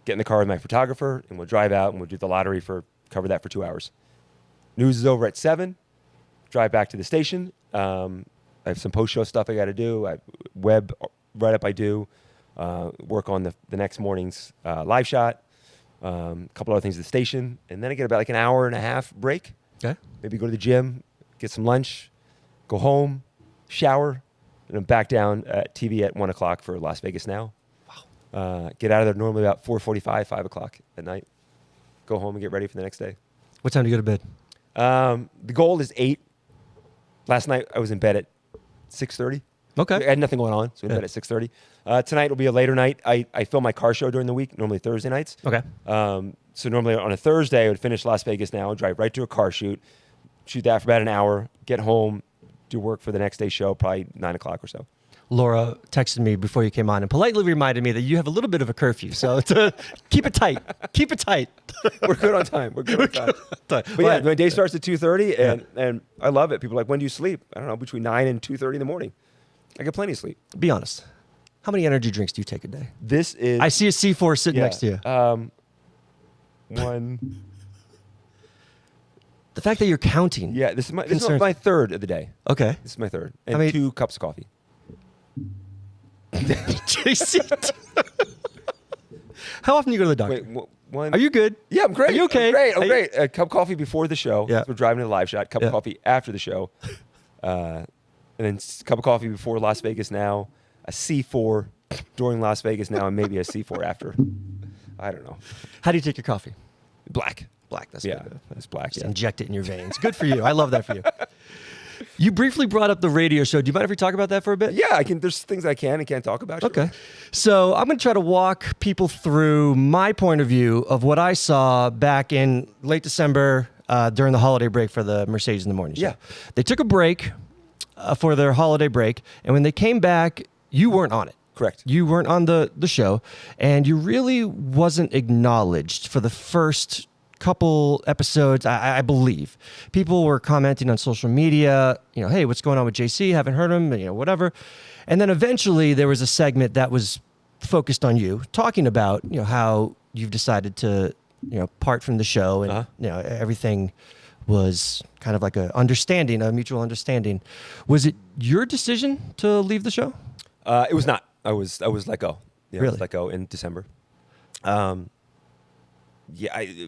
get in the car with my photographer, and we'll drive out and we'll do the lottery cover that for 2 hours. News is over at 7. Drive back to the station. I have some post-show stuff I got to do. Web write-up I do. Work on the next morning's live shot. A couple other things at the station. And then I get about like an hour and a half break. Okay. Maybe go to the gym, get some lunch, go home, shower, and I'm back down at TV at 1 o'clock for Las Vegas Now. Wow. Get out of there normally about 4:45, 5 o'clock at night. Go home and get ready for the next day. What time do you go to bed? The goal is 8. Last night I was in bed at 6:30. Okay. I had nothing going on, so in bed at 6:30. Tonight will be a later night. I film my car show during the week, normally Thursday nights. Okay. So normally on a Thursday, I would finish Las Vegas Now, drive right to a car shoot that for about an hour, get home, do work for the next day's show, probably 9 o'clock or so. Laura texted me before you came on and politely reminded me that you have a little bit of a curfew, so to keep it tight. Keep it tight. We're good on time. But yeah, my day starts at 2:30, and I love it. People are like, when do you sleep? I don't know, between 9 and 2:30 in the morning. I get plenty of sleep. Be honest. How many energy drinks do you take a day? I see a C4 sitting next to you. One. The fact that you're counting. Yeah, this is my third of the day. Okay. This is my third. And 2 cups of coffee. JC. How often do you go to the doctor? Wait, one. Are you good? Yeah, I'm great. Are you okay? I'm great. A cup of coffee before the show. Yeah. So we're driving to the live shot. Cup of coffee after the show. And then a cup of coffee before Las Vegas Now. A C4 during Las Vegas Now, and maybe a C4 after. I don't know. How do you take your coffee? Black. That's good. It's black. Just inject it in your veins. Good for you. I love that for you. You briefly brought up the radio show. Do you mind if we talk about that for a bit? Yeah, I can. There's things I can and can't talk about. Sure. Okay. So I'm going to try to walk people through my point of view of what I saw back in late December during the holiday break for the Mercedes in the Morning show. Yeah. They took a break for their holiday break, and when they came back, you weren't on it. Correct. You weren't on the show, and you really wasn't acknowledged for the first couple episodes, I believe. People were commenting on social media, hey, what's going on with JC? Haven't heard him, whatever. And then eventually there was a segment that was focused on you, talking about, how you've decided to, part from the show, and, everything was kind of like a mutual understanding. Was it your decision to leave the show? It was not. I was let go. Yeah, really? I was let go in December.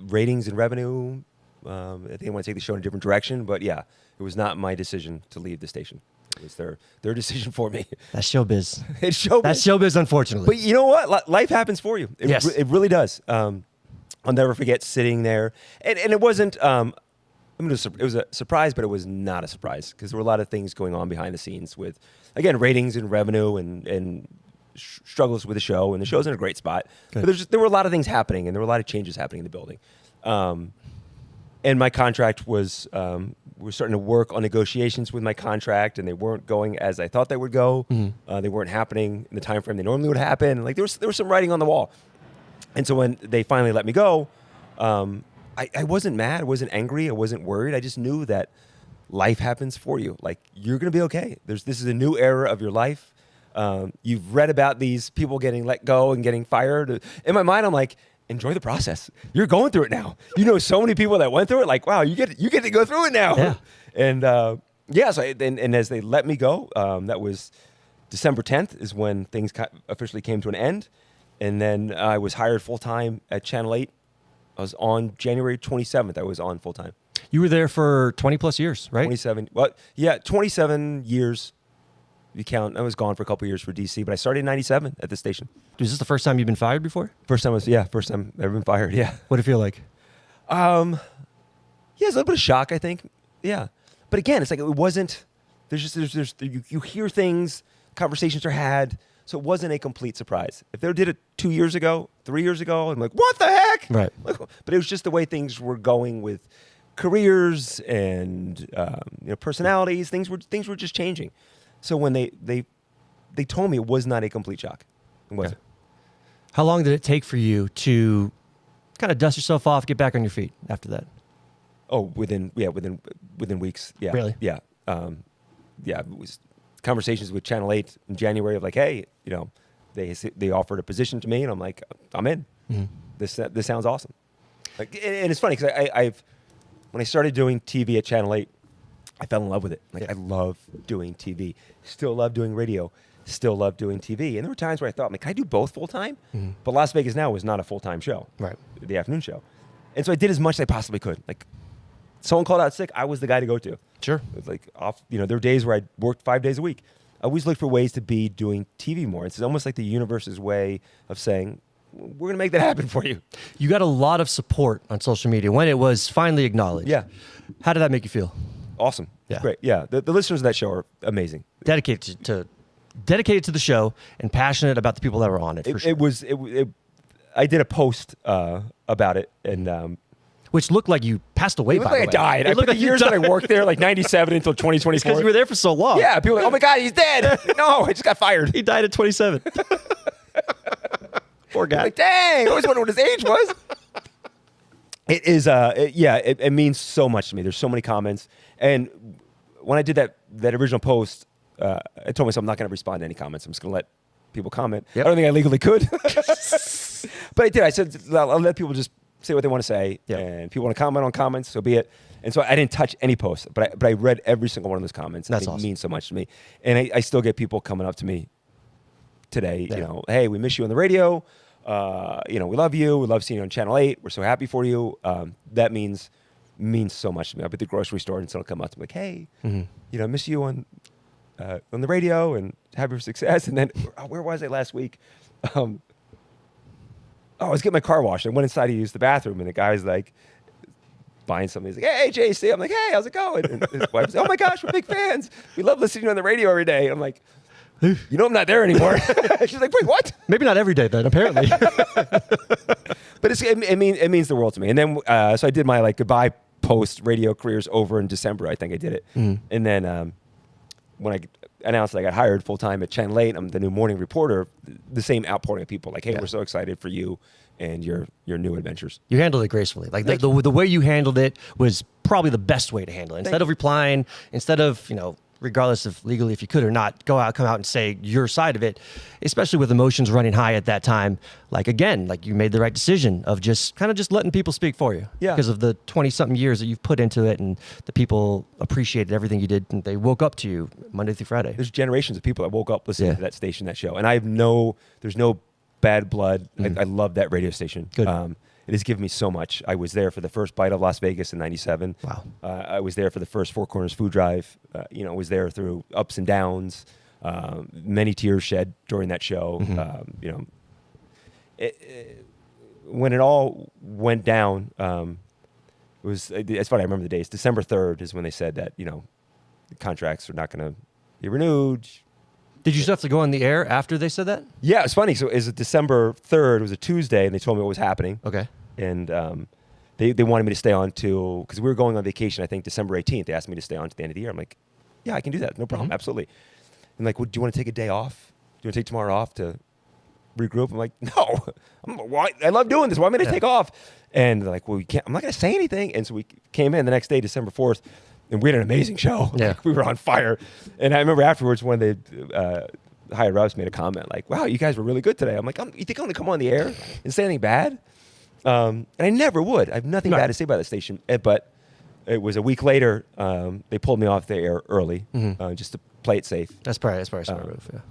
Ratings and revenue. I think I want to take the show in a different direction, but yeah, it was not my decision to leave the station. It was their decision for me. That's showbiz. It's showbiz. That's showbiz, unfortunately. But you know what? Life happens for you. Yes. It really does. I'll never forget sitting there, and it wasn't. It was a surprise, but it was not a surprise because there were a lot of things going on behind the scenes with, again, ratings and revenue and struggles with the show, and the show's in a great spot. Good. But there were a lot of things happening, and there were a lot of changes happening in the building. And my contract was, we're starting to work on negotiations with my contract, and they weren't going as I thought they would go. They weren't happening in the time frame they normally would happen. Like there was some writing on the wall. And so when they finally let me go, I wasn't mad. I wasn't angry. I wasn't worried. I just knew that life happens for you. Like you're going to be okay. This is a new era of your life. You've read about these people getting let go and getting fired. In my mind, I'm like, enjoy the process. You're going through it now. You know so many people that went through it. Like, wow, you get to go through it now. Yeah. And so and as they let me go, that was December 10th is when things officially came to an end. And then I was hired full time at Channel 8. I was on January 27th. I was on full time. You were there for 20 plus years, right? 27. Well, yeah, 27 years. You count. I was gone for a couple of years for DC, but I started in '97 at the station. Is this the first time you've been fired before? First time I've ever been fired. Yeah. What did it feel like? Yeah, it's a little bit of shock, I think. Yeah, but again, it's like it wasn't. You hear things, conversations are had, so it wasn't a complete surprise. If they did it 2 years ago, 3 years ago, I'm like, what the heck? Right. But it was just the way things were going with careers and personalities. Things were just changing. So when they told me, it was not a complete shock. It wasn't. How long did it take for you to kind of dust yourself off, get back on your feet after that? Oh, within weeks. Yeah. Really? Yeah. It was conversations with Channel 8 in January of like, hey, they offered a position to me, and I'm like, I'm in. Mm-hmm. This sounds awesome. Like, and it's funny because when I started doing TV at Channel 8, I fell in love with it. Like I love doing TV. Still love doing radio. Still love doing TV. And there were times where I thought, like, can I do both full time? Mm-hmm. But Las Vegas Now was not a full time show. Right. The afternoon show. And so I did as much as I possibly could. Like someone called out sick, I was the guy to go to. Sure. It was like there were days where I worked 5 days a week. I always looked for ways to be doing TV more. It's almost like the universe's way of saying, we're going to make that happen for you. You got a lot of support on social media when it was finally acknowledged. Yeah. How did that make you feel? Awesome. Yeah. Great. Yeah. The listeners of that show are amazing. Dedicated to the show and passionate about the people that were on it. For sure. I did a post about it, and which looked like you passed away. It looked like I died. It looked like the years that I worked there, like '97 until 2024. Because you were there for so long. Yeah. People were like, oh my God, he's dead. No, I just got fired. He died at 27. Poor guy. Like, dang. I always wondered what his age was. It is. It means so much to me. There's so many comments. And when I did that original post, I told myself I'm not going to respond to any comments. I'm just going to let people comment. Yep. I don't think I legally could. But I did. I said, I'll let people just say what they want to say. Yep. And people want to comment on comments, so be it. And so I didn't touch any posts, but I read every single one of those comments. That's awesome. It means so much to me. And I still get people coming up to me today, hey, we miss you on the radio. We love you. We love seeing you on Channel 8. We're so happy for you. That means so much to me. I'll be at the grocery store and someone will come up to me like, hey, I miss you on the radio and happy for success. And then where was I last week? I was getting my car washed. I went inside to use the bathroom, and the guy's like buying something. He's like, hey, JC. I'm like, hey, how's it going? And his wife's like, oh my gosh, we're big fans. We love listening to you on the radio every day. I'm like, I'm not there anymore. She's like, wait, what? Maybe not every day then, apparently. But it means the world to me. And then so I did my goodbye post radio careers over in December. I think I did it. Mm. And then when I announced that I got hired full time at Channel 8, I'm the new morning reporter. The same outpouring of people like, hey, we're so excited for you and your new adventures. You handled it gracefully. Like the way you handled it was probably the best way to handle it. Instead of replying, instead of regardless of legally if you could or not, come out and say your side of it, especially with emotions running high at that time. You made the right decision of just letting people speak for you. Yeah. Because of the 20-something years that you've put into it, and the people appreciated everything you did, and they woke up to you Monday through Friday. There's generations of people that woke up listening to that station, that show. And there's no bad blood. I love that radio station. Good. It has given me so much. I was there for the first bite of Las Vegas in '97. Wow. I was there for the first Four Corners food drive. I was there through ups and downs, many tears shed during that show. Mm-hmm. When it all went down, it's funny. I remember the days. December 3rd is when they said that the contracts are not going to be renewed. Did you still have to go on the air after they said that? Yeah, it's funny. So it was December 3rd. It was a Tuesday, and they told me what was happening. Okay. And they wanted me to stay on till, because we were going on vacation, I think December 18th. They asked me to stay on to the end of the year. I'm like, yeah, I can do that. No problem. Absolutely. And like, well, do you want to take a day off? Do you want to take tomorrow off to regroup? I'm like, no. I love doing this. Why am I going to take off? And they're like, well, we can't. I'm not going to say anything. And so we came in the next day, December 4th, and we had an amazing show. Yeah. Like, we were on fire. And I remember afterwards when the higher ups made a comment like, wow, you guys were really good today. I'm like, you think I'm going to come on the air and say anything bad? And I never would. I have nothing bad to say about the station. But it was a week later, they pulled me off the air early just to play it safe. That's probably a smart move, yeah.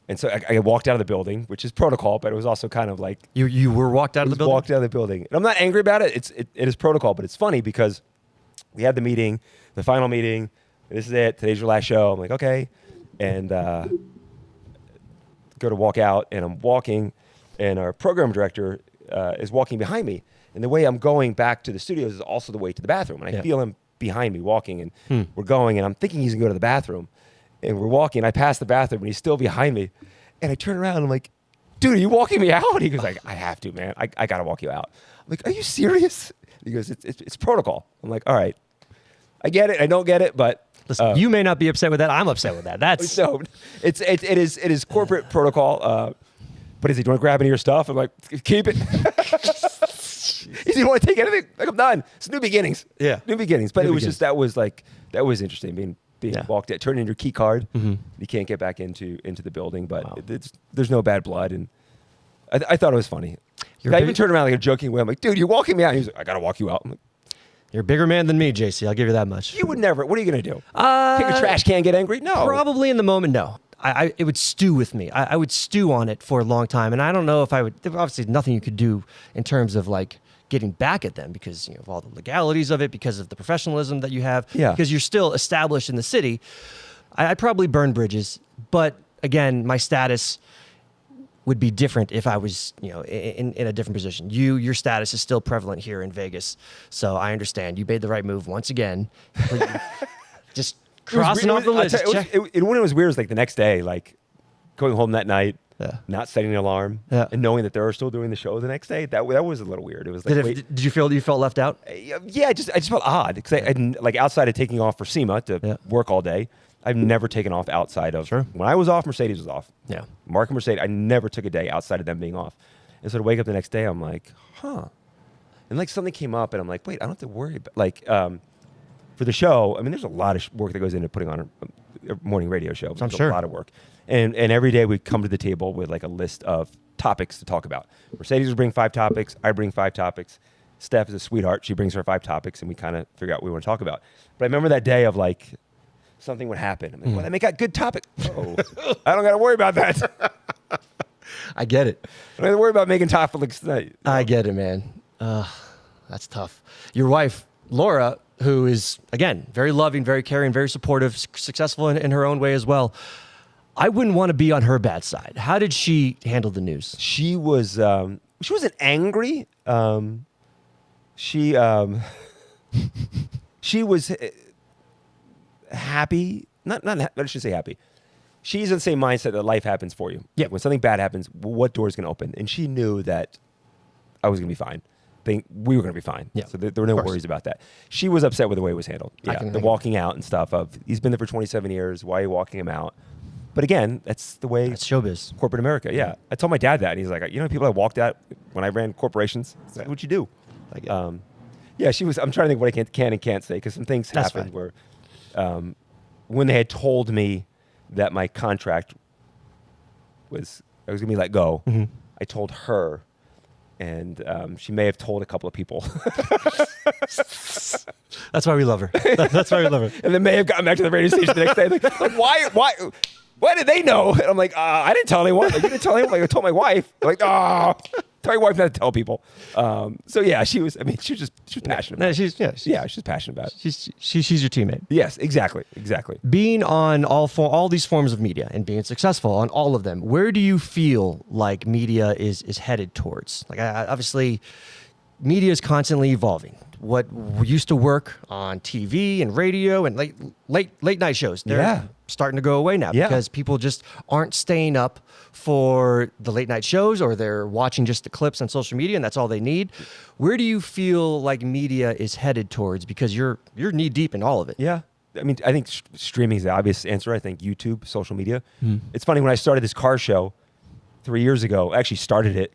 And so I walked out of the building, which is protocol, but it was also kind of like... You were walked out of the building? Walked out of the building. And I'm not angry about it. It is protocol, but it's funny because we had the meeting, the final meeting. This is it. Today's your last show. I'm like, okay. And go to walk out, and I'm walking, and our program director is walking behind me. And the way I'm going back to the studios is also the way to the bathroom. And I feel him behind me walking, and we're going, and I'm thinking he's going to go to the bathroom. And we're walking, I pass the bathroom, and he's still behind me. And I turn around, and I'm like, dude, are you walking me out? He goes like, I have to, man. I got to walk you out. I'm like, are you serious? He goes, it's protocol. I'm like, all right. I get it. I don't get it, but... Listen, you may not be upset with that. I'm upset with that. That's... No, it is corporate protocol. But is he, do you want to grab any of your stuff? I'm like, keep it. He didn't want to take anything. Like, I'm done. It's new beginnings. Yeah. New beginnings. But it was just, that was interesting. Being walked at, turn in your key card. You can't get back into the building, but there's no bad blood. And I thought it was funny. I even turned around like a joking way. I'm like, dude, you're walking me out. He's like, I got to walk you out. I'm like, you're a bigger man than me, JC. I'll give you that much. You would never. What are you going to do? Kick a trash can, get angry? No. Probably in the moment, no. It would stew with me. I would stew on it for a long time. And I don't know if I would, there obviously nothing you could do in terms of like getting back at them because of all the legalities of it, because of the professionalism that you have, because you're still established in the city. I'd probably burn bridges. But again, my status would be different if I was, in a different position. Your status is still prevalent here in Vegas. So I understand. You made the right move once again. Just crossing off the list. When it was weird was like the next day, like going home that night, not setting an alarm, and knowing that they were still doing the show the next day. That was a little weird. It was like, did you feel you felt left out? Yeah, I just felt odd because I like outside of taking off for SEMA to work all day. I've never taken off outside of when I was off. Mercedes was off. Yeah, Mark and Mercedes. I never took a day outside of them being off. And so to wake up the next day, I'm like, huh. And like something came up, and I'm like, wait, I don't have to worry about like. For the show, I mean, there's a lot of work that goes into putting on a morning radio show. There's a lot of work. And every day we come to the table with like a list of topics to talk about. Mercedes will bring 5 topics. I bring 5 topics. Steph is a sweetheart. She brings her 5 topics, and we kind of figure out what we want to talk about. But I remember that day of like, something would happen. I'm like, well, they make a good topic. Oh, I don't got to worry about that. I get it. I don't have to worry about making topics. I get it, man. That's tough. Your wife, Laura, who is, again, very loving, very caring, very supportive, successful in her own way as well. I wouldn't want to be on her bad side. How did she handle the news? She wasn't angry. She was happy. I should say happy. She's in the same mindset that life happens for you. Yeah. When something bad happens, what door is going to open? And she knew that I was going to be fine. We were going to be fine. Yeah. So there were no worries about that. She was upset with the way it was handled. Yeah. The walking out and stuff of, he's been there for 27 years. Why are you walking him out? But again, that's the way. That's showbiz. Corporate America. Yeah. I told my dad that. And he's like, people I walked out when I ran corporations. Like, what'd you do? Yeah, she was. I'm trying to think what I can and can't say because some things happened where when they had told me that my contract I was going to be let go, I told her. And she may have told a couple of people. That's why we love her. That's why we love her. And then may have gotten back to the radio station the next day. Like, why did they know? And I'm like, I didn't tell anyone. Like, you didn't tell anyone? Like, I told my wife. I'm like, tell your wife not to tell people. So yeah, she was passionate about it. She's passionate about it. She's your teammate. Yes, exactly. Being on all these forms of media and being successful on all of them, where do you feel like media is headed towards? Like, obviously, media is constantly evolving. What used to work on TV and radio and late night shows, they're starting to go away now because people just aren't staying up for the late night shows, or they're watching just the clips on social media and that's all they need. Where do you feel like media is headed towards? Because you're knee deep in all of it. Yeah. I mean, I think streaming is the obvious answer. I think YouTube, social media. It's funny, when I started this car show 3 years ago, I actually started it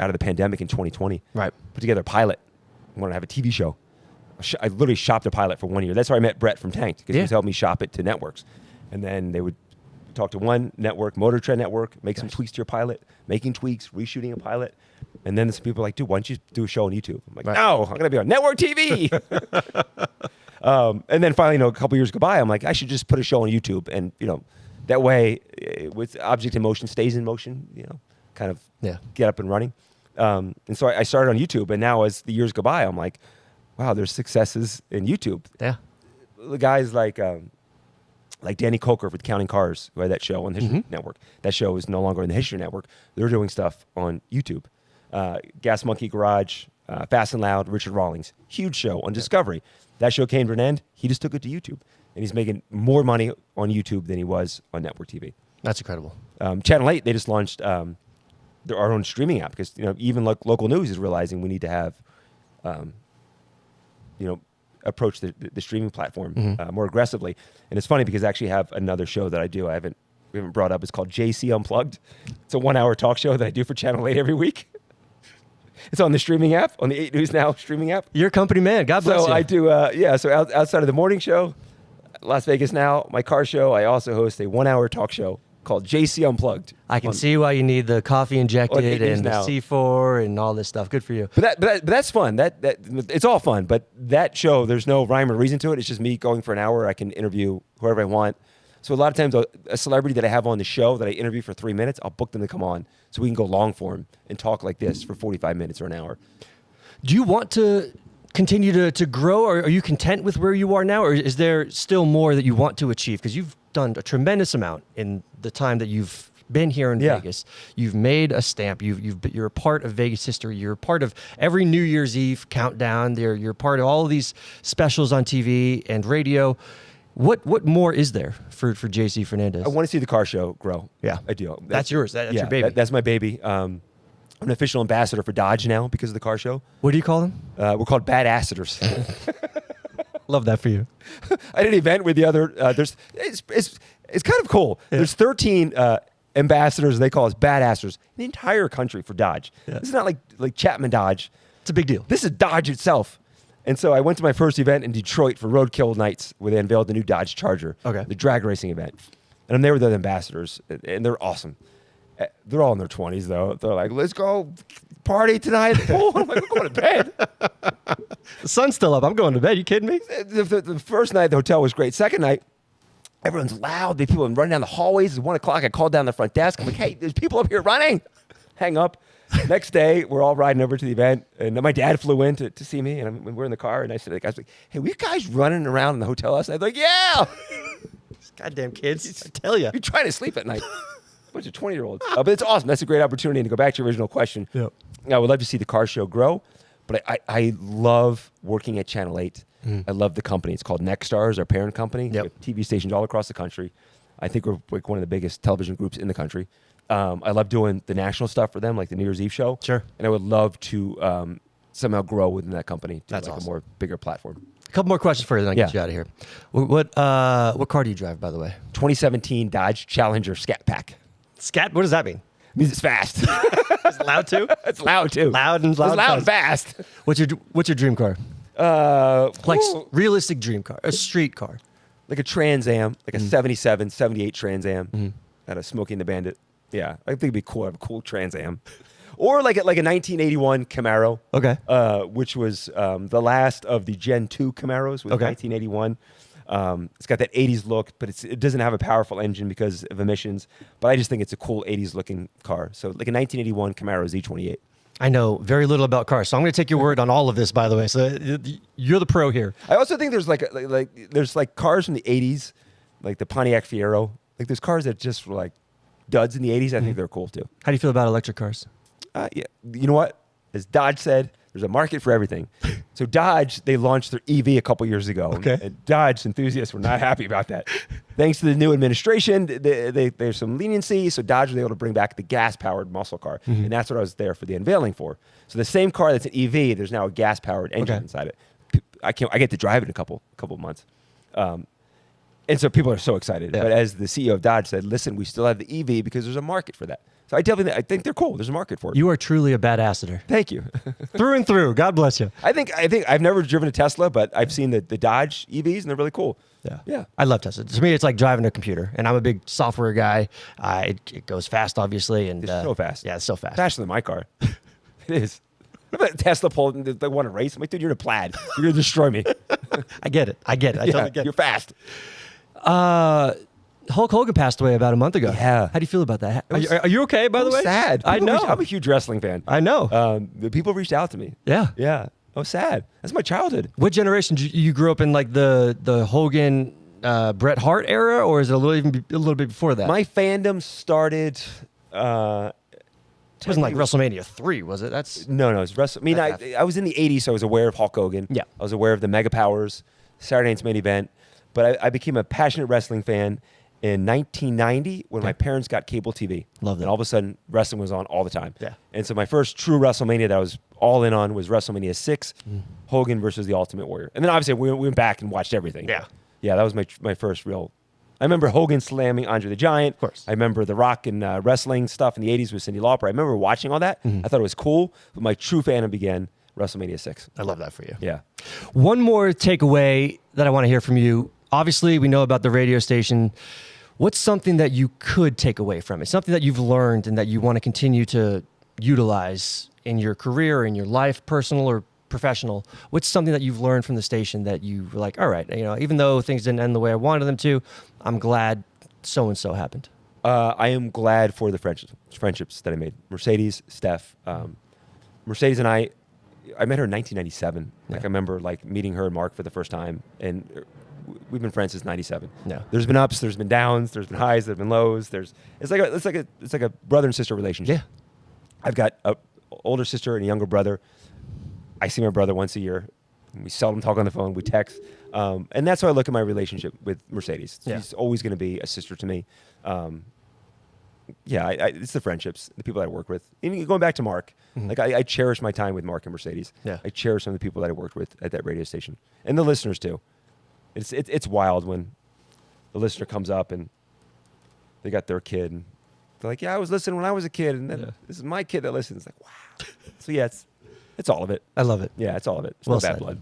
out of the pandemic in 2020. Right. Put together a pilot. I wanted to have a TV show. I literally shopped a pilot for 1 year. That's where I met Brett from Tanked, because he was helping me shop it to networks. And then they would talk to one network, Motor Trend Network, make some tweaks to your pilot, making tweaks, reshooting a pilot. And then some people are like, dude, why don't you do a show on YouTube? I'm like, no, I'm going to be on network TV. And then finally, a couple years go by, I'm like, I should just put a show on YouTube. And, that way, with object in motion, stays in motion, kind of get up and running. And so I started on YouTube. And now as the years go by, I'm like, wow, there's successes in YouTube. Yeah. The guys like Danny Coker with Counting Cars, who had that show on the History Network. That show is no longer in the History Network. They're doing stuff on YouTube. Gas Monkey Garage, Fast and Loud, Richard Rawlings. Huge show on Discovery. That show came to an end. He just took it to YouTube. And he's making more money on YouTube than he was on network TV. That's incredible. Channel 8, they just launched our own streaming app, because even local news is realizing we need to have approach the streaming platform more aggressively. And it's funny because I actually have another show that I do. We haven't brought up. It's called JC Unplugged. It's a 1 hour talk show that I do for Channel 8 every week. It's on the streaming app, on the 8 News Now streaming app. You're a company man. God bless you. So I do, so outside of the morning show, Las Vegas Now, my car show, I also host a 1 hour talk show called JC Unplugged. I can see why you need the coffee injected and the now. C4 and all this stuff. Good for you. But that's fun. That it's all fun. But that show, there's no rhyme or reason to it. It's just me going for an hour. I can interview whoever I want. So a lot of times, a celebrity that I have on the show that I interview for 3 minutes, I'll book them to come on so we can go long form and talk like this for 45 minutes or an hour. Do you want to continue to grow, or are you content with where you are now, or is there still more that you want to achieve? Because you've done a tremendous amount in the time that you've been here in Vegas. You've made a stamp. You're a part of Vegas history. You're a part of every New Year's Eve countdown. You're part of all of these specials on TV and radio. What more is there for JC Fernandez? I want to see the car show grow. Yeah, I do. That's yours. That's your baby. That's my baby. I'm an official ambassador for Dodge now because of the car show. What do you call them? We're called Bad Assetors. Love that for you. I did an event with the other. It's kind of cool. Yeah. There's 13 ambassadors. They call us badassers in the entire country for Dodge. Yeah. This is not like Chapman Dodge. It's a big deal. This is Dodge itself. And so I went to my first event in Detroit for Roadkill Nights, where they unveiled the new Dodge Charger, the drag racing event. And I'm there with the ambassadors, and they're awesome. They're all in their 20s, though. They're like, let's go party tonight. I'm like, we're going to bed. The sun's still up. I'm going to bed. You kidding me? The first night, the hotel was great. Second night, everyone's loud. People are running down the hallways. At 1 o'clock, I called down the front desk. I'm like, hey, there's people up here running. Hang up. Next day, we're all riding over to the event, and my dad flew in to see me, and we're in the car, and I said to the guys, like, hey, were you guys running around in the hotel last night? They're like, yeah. Goddamn kids. I tell you. You're trying to sleep at night. Bunch of 20-year-olds. But it's awesome. That's a great opportunity. And to go back to your original question, I would love to see the car show grow, but I love working at Channel 8. I love the company. It's called Nexstars, our parent company. We have TV stations all across the country. I think we're like one of the biggest television groups in the country. I love doing the national stuff for them, like the New Year's Eve show. Sure. And I would love to somehow grow within that company to That's like awesome. a more bigger platform. A couple more questions for you, then I'll get you out of here. What car do you drive, by the way? 2017 Dodge Challenger Scat Pack. Scat? What does that mean? It means it's fast. It's loud too? It's loud too. Loud and fast. What's your dream car? Realistic dream car, a street car. Like a Trans Am, like a 77, 78 Trans Am. Out of Smokey and the Bandit. Yeah, I think it'd be cool to have a cool Trans Am. Or like a 1981 Camaro. Okay. Which was the last of the Gen 2 Camaros with 1981. It's got that 80s look, but it doesn't have a powerful engine because of emissions. But I just think it's a cool 80s looking car. So like a 1981 Camaro Z28. I know very little about cars, so I'm going to take your word on all of this, by the way. So you're the pro here. I also think there's there's cars from the 80s, like the Pontiac Fiero. Like there's cars that just were like duds in the 80s. I think they're cool too. How do you feel about electric cars? Yeah, you know what? As Dodge said, there's a market for everything. So Dodge, they launched their EV a couple years ago. And Dodge enthusiasts were not happy about that. thanks to the new administration, there's some leniency. So Dodge was able to bring back the gas-powered muscle car, and that's what I was there for the unveiling for. So the same car that's an EV, there's now a gas-powered engine inside it. I get to drive it in a couple of months. And so people are so excited. Yeah. But as the CEO of Dodge said, listen, we still have the EV because there's a market for that. So I think they're cool. There's a market for it. You are truly a badasseter. Thank you. Through and through. God bless you. I think I've never driven a Tesla, but I've seen the Dodge EVs and they're really cool. Yeah. I love Tesla. To me, it's like driving a computer, and I'm a big software guy. It goes fast, obviously, and It's so fast. Yeah, it's so fast. Faster than my car. It is. What about Tesla pulled and they want to race? I'm like, dude, you're in a plaid. You're gonna destroy me. I get it. I totally get it. You're fast. Hulk Hogan passed away about a month ago. Yeah. How do you feel about that? Are you okay, by the way? Sad. I know. I'm a huge wrestling fan. I know. The people reached out to me. Yeah. Yeah. Oh, sad. That's my childhood. What generation you grew up in? Like the Hogan, Bret Hart era, or is it a little bit before that? My fandom started. It wasn't like WrestleMania 3, was it? That's No, it's wrestling. I mean, I was in the 80s, so I was aware of Hulk Hogan. Yeah. I was aware of the Mega Powers, Saturday Night's Main Event. But I became a passionate wrestling fan in 1990 when my parents got cable TV. Love that. And all of a sudden, wrestling was on all the time. Yeah. And so my first true WrestleMania that I was all in on was WrestleMania 6, Hogan versus the Ultimate Warrior. And then obviously we went back and watched everything. Yeah. Yeah, that was my first real. I remember Hogan slamming Andre the Giant. Of course. I remember The Rock and wrestling stuff in the 80s with Cyndi Lauper. I remember watching all that. I thought it was cool. But my true fandom began WrestleMania 6. I love that for you. Yeah. One more takeaway that I want to hear from you. Obviously, we know about the radio station. What's something that you could take away from it? Something that you've learned and that you want to continue to utilize in your career, in your life, personal or professional? What's something that you've learned from the station that you were like, all right, even though things didn't end the way I wanted them to, I'm glad so-and-so happened? I am glad for the friendships that I made. Mercedes, Steph. Mercedes and I met her in 1997. Yeah. Like I remember meeting her and Mark for the first time, and we've been friends since '97. Yeah. There's been ups, there's been downs, there's been highs, there's been lows. It's like a brother and sister relationship. Yeah. I've got a older sister and a younger brother. I see my brother once a year. We seldom talk on the phone. We text, and that's how I look at my relationship with Mercedes. Yeah. She's always going to be a sister to me. It's the friendships, the people that I work with. Even going back to Mark, I cherish my time with Mark and Mercedes. Yeah. I cherish some of the people that I worked with at that radio station, and the listeners too. It's wild when the listener comes up and they got their kid, and they're like, "Yeah, I was listening when I was a kid, and then this is my kid that listens." Like, wow. So yeah, it's all of it. I love it. Yeah, it's all of it. It's Well no bad said. blood.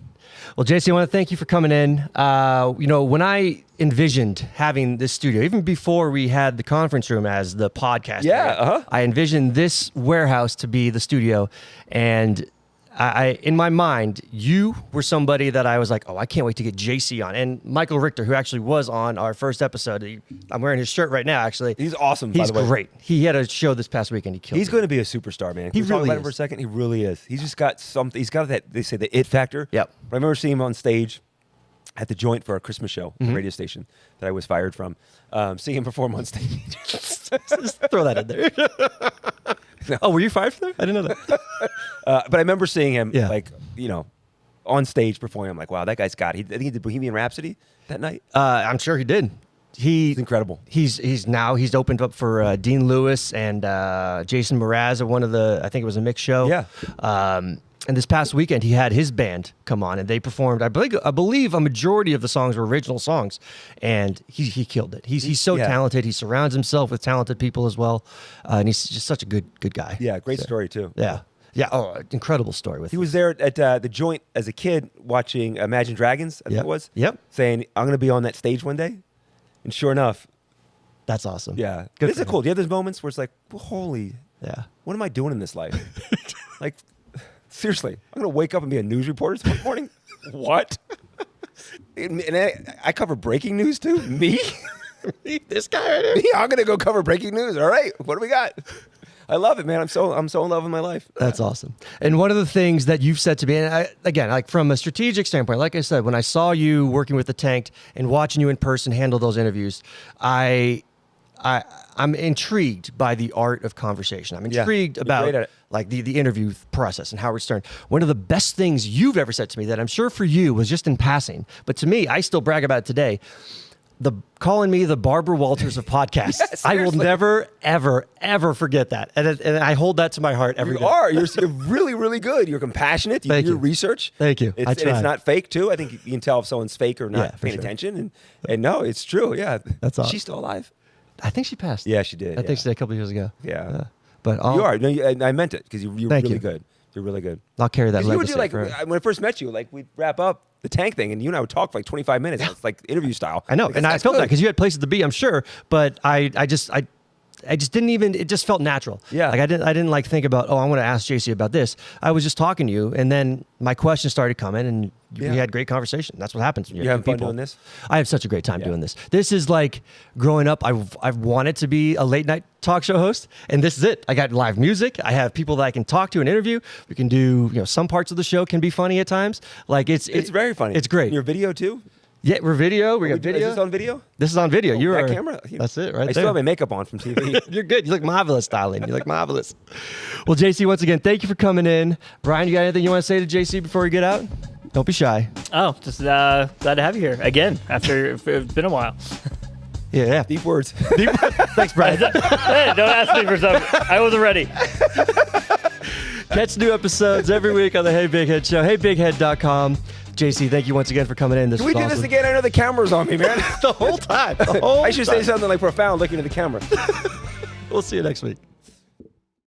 Well, JC, I want to thank you for coming in. When I envisioned having this studio, even before we had the conference room as the podcast, area, I envisioned this warehouse to be the studio. And I in my mind, you were somebody that I was like, oh, I can't wait to get JC on. And Michael Richter, who actually was on our first episode, I'm wearing his shirt right now, actually. He's awesome, by He's the way. great. He had a show this past weekend. He killed He's it. going to be a superstar, man. He Can we talk really about him is. for a second? He really is. He's just got something. He's got that, they say, the it factor. Yep. I remember seeing him on stage at the Joint for our Christmas show, the radio station that I was fired from. Seeing him perform on stage. Just throw that in there. Oh, were you fired from there? I didn't know that. But I remember seeing him, Yeah. on stage performing. I'm like, wow, that guy's got it. I think he did Bohemian Rhapsody that night. I'm sure he did. He's incredible. He's opened up for Dean Lewis and Jason Mraz at one of the, I think it was a mixed show. Yeah. And this past weekend, he had his band come on, and they performed. I believe a majority of the songs were original songs, and he killed it. He's so talented. He surrounds himself with talented people as well, and he's just such a good guy. Yeah, great story too. Yeah. Oh, incredible story with He him. was there at the Joint as a kid watching Imagine Dragons, I think Yep. it was. Yep. Saying, I'm going to be on that stage one day. And sure enough, That's awesome. yeah. Good This for is him. cool. Do you have those moments where it's like, holy, Yeah. what am I doing in this life? Like, seriously, I'm going to wake up and be a news reporter tomorrow morning? What? And I cover breaking news too? Me? This guy right here. Me? I'm going to go cover breaking news. All right. What do we got? I love it, man. I'm so in love with my life. That's awesome. And one of the things that you've said to me, and again, from a strategic standpoint, like I said, when I saw you working with the Tank and watching you in person handle those interviews, I'm intrigued by the art of conversation. I'm intrigued you're great at about it. the interview process and Howard Stern. One of the best things you've ever said to me that I'm sure for you was just in passing, but to me, I still brag about it today. calling me the Barbara Walters of podcasts. Yes, I will seriously. never, ever, ever forget that. And I hold that to my heart every day. You are. You're really, really good. You're compassionate. You Thank do your you. research. Thank you. I And try. it's not fake, too. I think you can tell if someone's fake or not Yeah, for paying sure. attention. And no, it's true. Yeah. That's awesome. She's still alive? I think she passed. Yeah, she did. I think she did a couple years ago. Yeah. But You are. No, I meant it because you're Thank really you. good. You're really good. I'll carry that 'Cause you would legacy do like, forever. when I first met you, like we'd wrap up the tank thing and you and I would talk for like 25 minutes. It's like interview style. I know, Like, and I that's felt that good. because you had places to be, I'm sure. But I just didn't even. It just felt natural. Yeah. Like I didn't like think about. Oh, I want to ask JC about this. I was just talking to you, and then my questions started coming, and we Yeah. had great conversation. That's what happens. When You you're having fun people. doing this? I have such a great time Yeah. doing this. This is like growing up. I've wanted to be a late night talk show host, and this is it. I got live music. I have people that I can talk to and interview. We can do. Some parts of the show can be funny at times. Like it's very funny. It's great. Your video too? Yeah, we're video. We got Is video. this on video? This is on video. You that are camera? That's it, right I there. still have my makeup on from TV. You're good. You look marvelous, darling. You look marvelous. Well, JC, once again, thank you for coming in. Brian, you got anything you want to say to JC before we get out? Don't be shy. Oh, just glad to have you here again after it's been a while. Yeah. Deep words. Thanks, Brian. Hey, don't ask me for something. I wasn't ready. Catch new episodes every week on the Hey BigHead Show. HeyBigHead.com. JC, thank you once again for coming in. This Can we was do awesome. this again? I know the camera's on me, man. The whole time. The whole I should say time. something like profound looking at the camera. We'll see you next week.